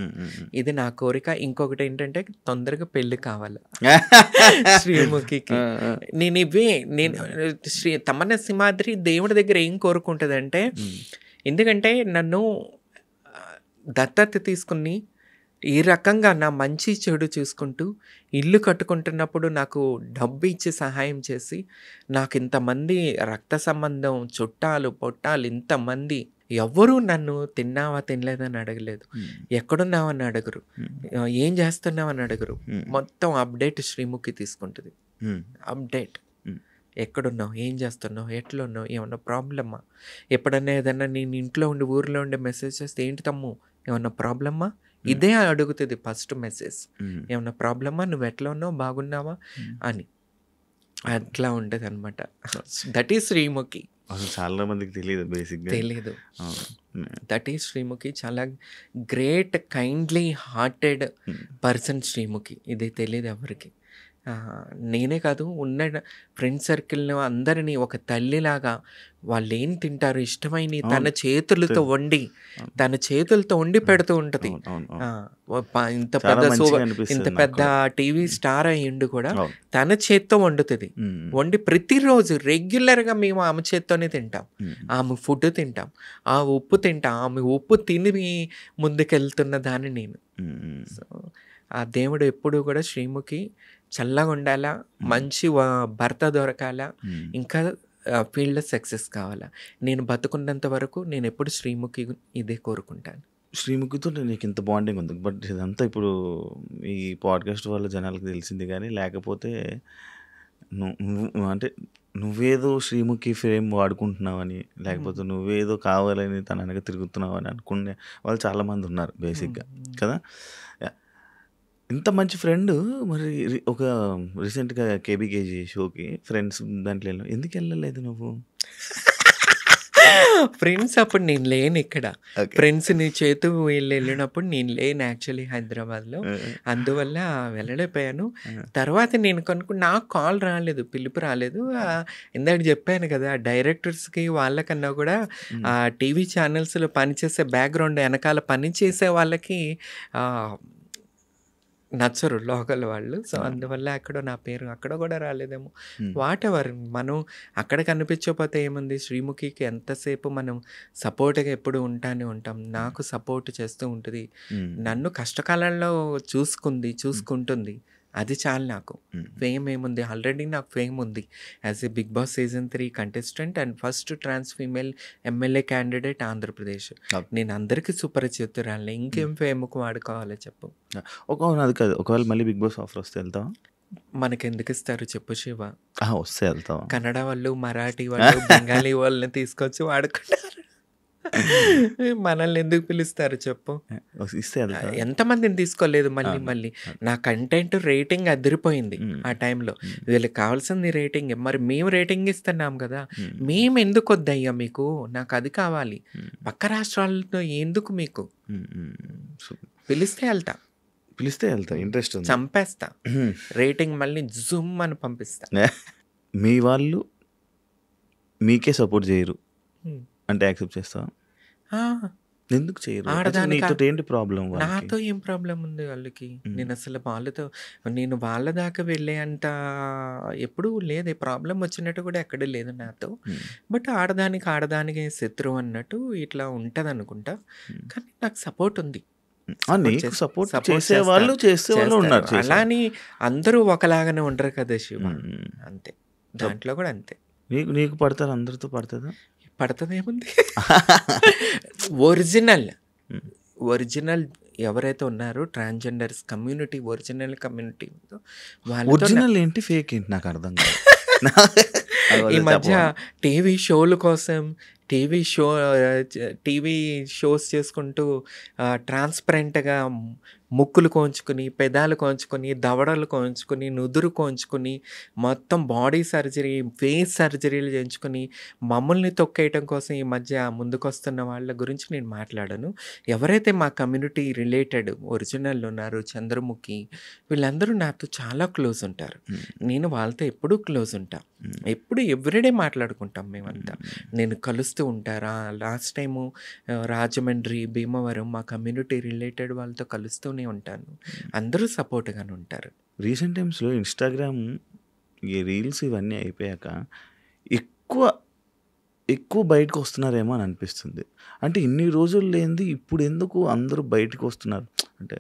ఇది నా కోరిక. ఇంకొకటి ఏంటంటే తొందరగా పెళ్లి కావాలి శ్రీముఖికి. నేను తమన్నా సింహాద్రి దేవుడి దగ్గర ఏం కోరుకుంటుందంటే, ఎందుకంటే నన్ను దత్తత తీసుకుని ఈ రకంగా నా మంచి చెడు చూసుకుంటూ ఇల్లు కట్టుకుంటున్నప్పుడు నాకు డబ్బు ఇచ్చి సహాయం చేసి, నాకు ఇంతమంది రక్త సంబంధం, చుట్టాలు పొట్టాలు ఇంతమంది ఎవ్వరూ నన్ను తిన్నావా తినలేదని అడగలేదు, ఎక్కడున్నావని అడగరు, ఏం చేస్తున్నావని అడగరు. మొత్తం అప్డేట్ శ్రీముఖి తీసుకుంటుంది. అప్డేట్, ఎక్కడున్నావు, ఏం చేస్తున్నావు, ఎట్లున్నావు, ఏమన్నా ప్రాబ్లమ్మా, ఎప్పుడన్నా ఏదన్నా నేను ఇంట్లో ఉండి ఊరిలో ఉండి మెసేజ్ చేస్తే, ఏంటి తమ్ము ఏమన్నా ప్రాబ్లమ్మా, ఇదే అడుగుతుంది ఫస్ట్ మెసేజ్. ఏమన్నా ప్రాబ్లమా, నువ్వు ఎట్లా ఉన్నావు, బాగున్నావా అని. అట్లా ఉంటుంది అనమాట. That is Sreemukhi. చాలా మందికి తెలియదు, బేసిక్గా తెలీదు. That is Sreemukhi. చాలా great, kindly hearted person Sreemukhi. ఇది తెలియదు ఎవరికి. నేనే కాదు ఉన్న ఫ్రెండ్ సర్కిల్‌లో అందరిని ఒక తల్లిలాగా వాళ్ళేం తింటారు ఇష్టమైనయి తన చేతులతో వండి, తన చేతులతో వండి పెడుతూ ఉంటది. అవును, అవును, ఆ! అవును. ఇంత చాలా పెద్ద మంచిగా ఇంత అనిపిస్తది నాకు పెద్ద కూడా. టీవీ స్టార్ అయ్యుండి కూడా అవును. తన చేత్తో వండుతది. వండి ప్రతిరోజు రెగ్యులర్‌గా మేము ఆమె చేత్తోనే తింటాం. ఆమె ఫుడ్ తింటాం. ఆ ఉప్పు తింటాం. ఆమె ఉప్పు తిని ముందుకెళ్తున్న దాన్ని నేను. సో, ఆ దేవుడు ఎప్పుడూ కూడా శ్రీముఖి చల్లగుండాలా, మంచి భర్త దొరకాలా, ఇంకా ఫీల్డ్‌లో సక్సెస్ కావాలా. నేను బతుకున్నంత వరకు నేనెప్పుడు శ్రీముఖి ఇదే కోరుకుంటాను. శ్రీముఖితో నీకు ఇంత బాండింగ్ ఉంది. బట్ ఇదంతా ఇప్పుడు ఈ పాడ్కాస్ట్ వల్ల జనాలకు తెలిసింది కానీ, లేకపోతే నువ్వు అంటే నువ్వేదో శ్రీముఖి ఫేమ్ వాడుకుంటున్నావని, లేకపోతే నువ్వేదో కావాలని తన వెనక తిరుగుతున్నావని అనుకునే వాళ్ళు చాలామంది ఉన్నారు బేసిక్గా కదా. ఇంత మంచి ఫ్రెండ్ మరి ఒక రీసెంట్గా కేబీకేజీ షోకి ఫ్రెండ్స్ దాంట్లో ఎందుకు వెళ్ళలేదు నువ్వు? ఫ్రెండ్స్ అప్పుడు నేను లేను ఇక్కడ. ఫ్రెండ్స్ నీ చేతు వెళ్ళినప్పుడు నేను లేను యాక్చువల్లీ హైదరాబాద్లో. అందువల్ల వెళ్ళలేకపోయాను. తర్వాత నేను నాకు కాల్ రాలేదు, పిలుపు రాలేదు. ఇందాక చెప్పాను కదా, డైరెక్టర్స్కి వాళ్ళకన్నా కూడా టీవీ ఛానల్స్లో పనిచేసే బ్యాక్గ్రౌండ్ వెనకాల పని చేసే వాళ్ళకి నచ్చరు లోకల్ వాళ్ళు. సో అందువల్ల అక్కడ నా పేరు అక్కడ కూడా రాలేదేమో. వాట్ ఎవర్, మనం అక్కడ కనిపించకపోతే ఏముంది, శ్రీముఖికి ఎంతసేపు మనం సపోర్ట్గా ఎప్పుడు ఉంటాం. నాకు సపోర్ట్ చేస్తూ ఉంటుంది, నన్ను కష్టకాలంలో చూసుకుంటుంది. అది చాలు నాకు. ఫేమ్ ఏముంది, ఆల్రెడీ నాకు ఫేమ్ ఉంది as a Bigg Boss season 3 contestant and first trans female MLA candidate Andhra Pradesh. నేను అందరికీ సుపరిచితురాలిని, ఇంకేం ఫేమ్కు వాడుకోవాలో చెప్పు. అది కాదు, ఒకవేళ మళ్ళీ బిగ్ బాస్ ఆఫర్ వస్తే వెళ్తావా? మనకెందుకు ఇస్తారు చెప్పు శివ. వస్తే వెళ్తావా? కన్నడ వాళ్ళు, మరాఠీ వాళ్ళు, బెంగాలీ వాళ్ళని తీసుకొచ్చి వాడుకుంటారు. మనల్ని ఎందుకు పిలుస్తారు చెప్పు. ఎంతమందిని తీసుకోలేదు మళ్ళీ. నా కంటెంట్ రేటింగ్ అదిరిపోయింది ఆ టైంలో. వీళ్ళకి కావాల్సింది రేటింగ్. మరి మేము రేటింగ్ ఇస్తున్నాం కదా, మేము ఎందుకు వద్దయ్యా మీకు, నాకు అది కావాలి. పక్క రాష్ట్రాలతో ఎందుకు మీకు? పిలిస్తే వెళ్తా, ఇంట్రెస్ట్ చంపేస్తా, రేటింగ్ మళ్ళీ జూమ్ అని పంపిస్తా. మీ వాళ్ళు మీకే సపోర్ట్ చేయరు అంటే యాక్సెప్ట్ చేస్తావా? ఎందుకు చేయరు? ఏంటి ప్రాబ్లం? నాతో ఏం ప్రాబ్లం ఉంది వాళ్ళకి? నేను అసలు నేను వాళ్ళ దాకా వెళ్ళే అంత ఎప్పుడూ లేదే. ప్రాబ్లం వచ్చినట్టు కూడా ఎక్కడే లేదు నాతో. బట్ ఆడదానికి శత్రువు అన్నట్టు ఇట్లా ఉంటది అనుకుంటా. కానీ నాకు సపోర్ట్ ఉంది. సపోర్ట్ చేసే వాళ్ళు ఉన్నారు. అలా అని అందరూ ఒకలాగానే ఉండరు కదా శివ. అంతే, దాంట్లో కూడా అంతే. నీకు పడతారు, అందరితో పడుతుందా? పడుతుందేముంది. ఒరిజినల్ ఎవరైతే ఉన్నారో transgenders community, original community original ఏంటి ఫేక్ ఏంటి నాకు అర్థం కాదు. ఈ మధ్య టీవీ షోల కోసం టీవీ షోస్ చేసుకుంటూ ట్రాన్స్పరెంట్గా ముక్కులు కోంచుకుని, పెదాలు కోంచుకొని, దవడలు కోంచుకొని, నుదురు కోంచుకొని, మొత్తం బాడీ సర్జరీ, ఫేస్ సర్జరీలు చేయించుకొని మమ్మల్ని తొక్కేయటం కోసం ఈ మధ్య ముందుకొస్తున్న వాళ్ళ గురించి నేను మాట్లాడను. ఎవరైతే మా కమ్యూనిటీ రిలేటెడ్ ఒరిజినల్ ఉన్నారో, చంద్రముఖి, వీళ్ళందరూ నాతో చాలా క్లోజ్ ఉంటారు. నేను వాళ్ళతో ఎప్పుడూ క్లోజ్ ఉంటా, ఎప్పుడు ఎవ్రీడే మాట్లాడుకుంటాం మేమంతా. నేను కలుస్తూ ఉంటారా. లాస్ట్ టైము రాజమండ్రి, భీమవరం మా కమ్యూనిటీ రిలేటెడ్ వాళ్ళతో కలుస్తూనే ఉంటాను. అందరూ సపోర్ట్గానే ఉంటారు. రీసెంట్ టైమ్స్లో ఇన్స్టాగ్రామ్ ఈ రీల్స్ ఇవన్నీ అయిపోయాక ఎక్కువ బయటకు వస్తున్నారేమో అని అనిపిస్తుంది. అంటే ఇన్ని రోజులు లేనిది ఇప్పుడు ఎందుకు అందరూ బయటకు వస్తున్నారు? అంటే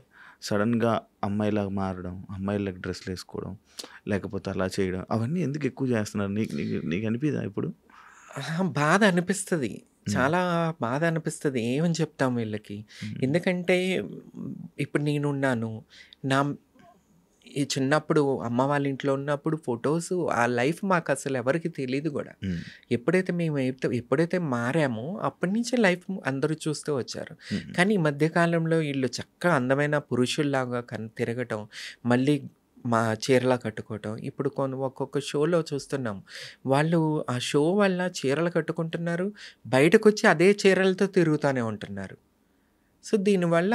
సడన్గా అమ్మాయిలాగా మారడం, అమ్మాయిలకు డ్రెస్లు వేసుకోవడం, లేకపోతే అలా చేయడం, అవన్నీ ఎందుకు ఎక్కువ చేస్తున్నారు? నీకు అనిపిదా ఇప్పుడు? బాధ అనిపిస్తుంది, చాలా బాధ అనిపిస్తుంది. ఏమని చెప్తాం వీళ్ళకి? ఎందుకంటే ఇప్పుడు నేనున్నాను, ఈ చిన్నప్పుడు అమ్మ వాళ్ళ ఇంట్లో ఉన్నప్పుడు ఫొటోస్, ఆ లైఫ్ మాకు అసలు ఎవరికి తెలియదు కూడా. ఎప్పుడైతే మారామో అప్పటి నుంచే లైఫ్ అందరూ చూస్తూ వచ్చారు. కానీ ఈ మధ్యకాలంలో వీళ్ళు చక్కగా అందమైన పురుషుల్లాగా తిరగటం, మళ్ళీ మా చీరలా కట్టుకోవటం. ఇప్పుడు ఒక్కొక్క షోలో చూస్తున్నాం, వాళ్ళు ఆ షో వల్ల చీరలు కట్టుకుంటున్నారు, బయటకు వచ్చి అదే చీరలతో తిరుగుతూనే ఉంటున్నారు. సో దీనివల్ల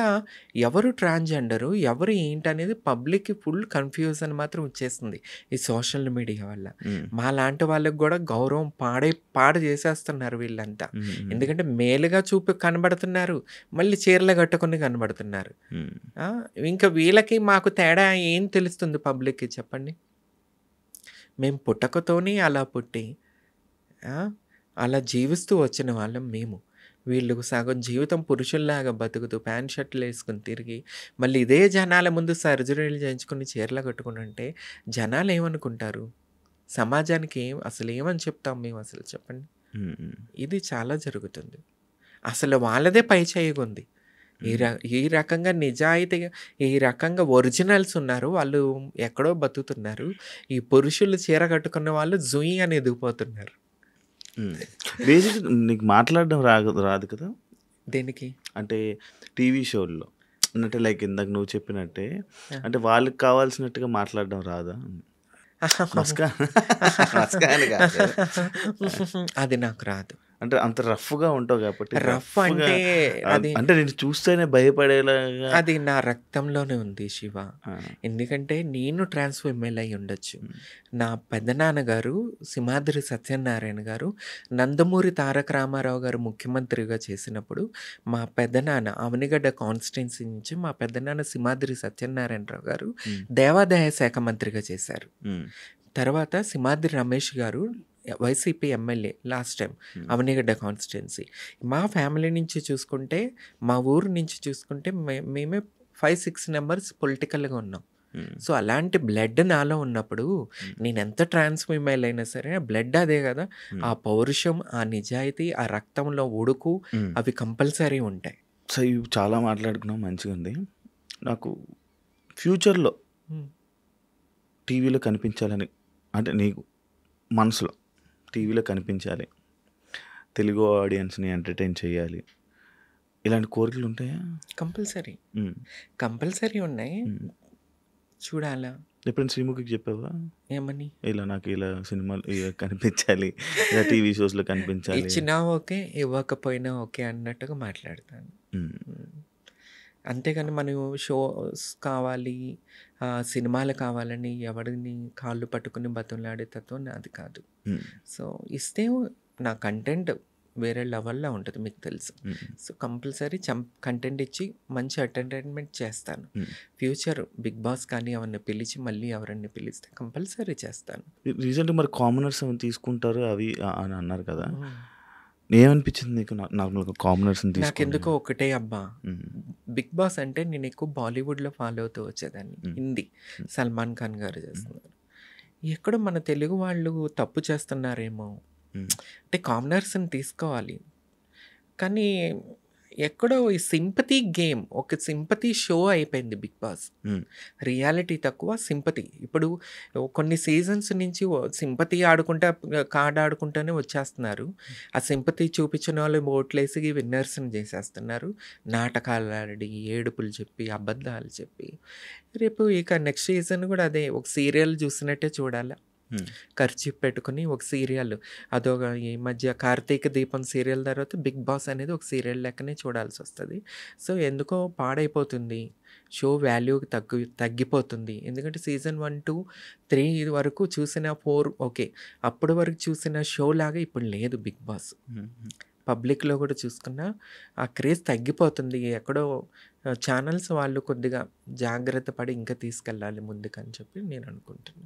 ఎవరు ట్రాన్స్జెండరు ఎవరు ఏంటనేది పబ్లిక్కి ఫుల్ కన్ఫ్యూజన్ మాత్రం వచ్చేస్తుంది ఈ సోషల్ మీడియా వల్ల. మా లాంటి వాళ్ళకి కూడా గౌరవం పాడు చేసేస్తున్నారు వీళ్ళంతా. ఎందుకంటే మేలుగా కనబడుతున్నారు, మళ్ళీ చీరలు కట్టుకుని కనబడుతున్నారు. ఇంకా వీళ్ళకి మాకు తేడా ఏం తెలుస్తుంది పబ్లిక్కి చెప్పండి? మేము పుట్టకతోనే అలా పుట్టి అలా జీవిస్తూ వచ్చిన వాళ్ళం మేము. వీళ్ళు సగం జీవితం పురుషుల్లాగా బతుకుతూ ప్యాంట్ షర్ట్లు వేసుకుని తిరిగి మళ్ళీ ఇదే జనాల ముందు సర్జరీలు చేయించుకుని చీరలు కట్టుకుని ఉంటే జనాలు ఏమనుకుంటారు? సమాజానికి అసలు ఏమని చెప్తాం మేము అసలు చెప్పండి? ఇది చాలా జరుగుతుంది. అసలు వాళ్ళదే పై చేయిగుంది. ఈ రకంగా నిజాయితీగా ఈ రకంగా ఒరిజినల్స్ ఉన్నారు, వాళ్ళు ఎక్కడో బతుకుతున్నారు. ఈ పురుషులు చీర కట్టుకున్న వాళ్ళు జుయి అని ఎదిగిపోతున్నారు. బేసిక్ నీకు మాట్లాడడం రాదు కదా? దేనికి అంటే టీవీ షోల్లో అంటే లైక్ ఇందాక నువ్వు చెప్పినట్టే అంటే వాళ్ళకి కావాల్సినట్టుగా మాట్లాడడం రాదా? అది నాకు రాదు. అంటే అంత రఫ్గా ఉంటావు కాబట్టి. రఫ్ అంటే అది అంటే నేను చూస్తేనే భయపడేలాగా అది నా రక్తంలోనే ఉంది శివ. ఎందుకంటే నేను ట్రాన్స్ఫర్మేల్ అయి ఉండొచ్చు. నా పెద్దనాన్నగారు సింహాద్రి సత్యనారాయణ గారు నందమూరి తారక రామారావు గారు ముఖ్యమంత్రిగా చేసినప్పుడు మా పెద్దనాన్న అవనిగడ్డ కాన్స్టిట్యున్సీ నుంచి మా పెద్దనాన్న సింహాద్రి సత్యనారాయణరావు గారు దేవాదాయ శాఖ మంత్రిగా చేశారు. తర్వాత సింహాద్రి రమేష్ గారు YCP MLA last time Avanigadda constituency. మా ఫ్యామిలీ నుంచి చూసుకుంటే మా ఊరు నుంచి చూసుకుంటే మేమే 5-6 నెంబర్స్ పొలిటికల్గా ఉన్నాం. సో అలాంటి బ్లడ్ నాలో ఉన్నప్పుడు నేను ఎంత ట్రాన్స్ఫర్మేల్ అయినా సరే బ్లడ్ అదే కదా, ఆ పౌరుషం, ఆ నిజాయితీ, ఆ రక్తంలో ఉడుకు అవి కంపల్సరీ ఉంటాయి. సో ఇవి చాలా మాట్లాడుకున్నాం, మంచిగా ఉంది. నాకు ఫ్యూచర్లో టీవీలో కనిపించాలని అంటే నీకు మనసులో టీవీలో కనిపించాలి, తెలుగు ఆడియన్స్ని ఎంటర్టైన్ చేయాలి, ఇలాంటి కోరికలు ఉంటాయా? కంపల్సరీ ఉన్నాయి. చూడాలా? ఎప్పుడైనా శ్రీముఖికి చెప్పావా ఏమని? ఇలా నాకు ఇలా సినిమాలు కనిపించాలి, ఇలా టీవీ షోస్లో కనిపించాలి? ఇచ్చినా ఓకే, ఇవ్వకపోయినా ఓకే అన్నట్టుగా మాట్లాడతాను. అంతేగాని మనం షోస్ కావాలి, సినిమాలు కావాలని ఎవరిని కాళ్ళు పట్టుకుని బతులాడే తత్వం నాది కాదు. సో ఇస్తే నా కంటెంట్ వేరే లెవెల్లో ఉంటుంది, మీకు తెలుసు. సో కంపల్సరీ కంటెంట్ ఇచ్చి మంచి ఎంటర్టైన్మెంట్ చేస్తాను. ఫ్యూచర్ బిగ్ బాస్ కానీ ఎవరిని పిలిచి మళ్ళీ ఎవరిని పిలిస్తే కంపల్సరీ చేస్తాను. రీసెంట్గా మరి కామనర్స్ తీసుకుంటారు అవి అని అన్నారు కదా, ఏమనిపించింది నీకు? నార్మల్గా కామనర్స్ నాకెందుకో ఒకటే అబ్బా, బిగ్ బాస్ అంటే నేను ఎక్కువ బాలీవుడ్లో ఫాలో అవుతూ వచ్చేదాన్ని. హిందీ సల్మాన్ ఖాన్ గారు చేస్తున్నారు. ఎక్కడో మన తెలుగు వాళ్ళు తప్పు చేస్తున్నారేమో అంటే కామనర్స్ని తీసుకోవాలి, కానీ ఎక్కడో ఈ సింపతి గేమ్ ఒక సింపతి షో అయిపోయింది బిగ్ బాస్. రియాలిటీ తక్కువ, సింపతి. ఇప్పుడు కొన్ని సీజన్స్ నుంచి సింపతి ఆడుకుంటా కార్డ్ ఆడుకుంటూనే వచ్చేస్తున్నారు. ఆ సింపతి చూపించిన వాళ్ళు ఓట్లేసి విన్నర్స్ని చేసేస్తున్నారు. నాటకాలు ఆడి, ఏడుపులు చెప్పి, అబద్ధాలు చెప్పి. రేపు ఇక నెక్స్ట్ సీజన్ కూడా అదే, ఒక సీరియల్ చూసినట్టే చూడాలి. ఖర్చు పెట్టుకుని ఒక సీరియల్, అదొక ఈ మధ్య కార్తీక దీపం సీరియల్ తర్వాత బిగ్ బాస్ అనేది ఒక సీరియల్ లెక్కనే చూడాల్సి వస్తుంది. సో ఎందుకో పాడైపోతుంది షో, వాల్యూ తగ్గిపోతుంది. ఎందుకంటే సీజన్ 1, 2, 3 వరకు చూసిన 4 ఓకే, అప్పటి వరకు చూసిన షో లాగా ఇప్పుడు లేదు బిగ్ బాస్. పబ్లిక్లో కూడా చూసుకున్నా ఆ క్రేజ్ తగ్గిపోతుంది. ఎక్కడో ఛానల్స్ వాళ్ళు కొద్దిగా జాగ్రత్త పడి ఇంకా తీసుకెళ్ళాలి ముందుకని చెప్పి నేను అనుకుంటున్నాను.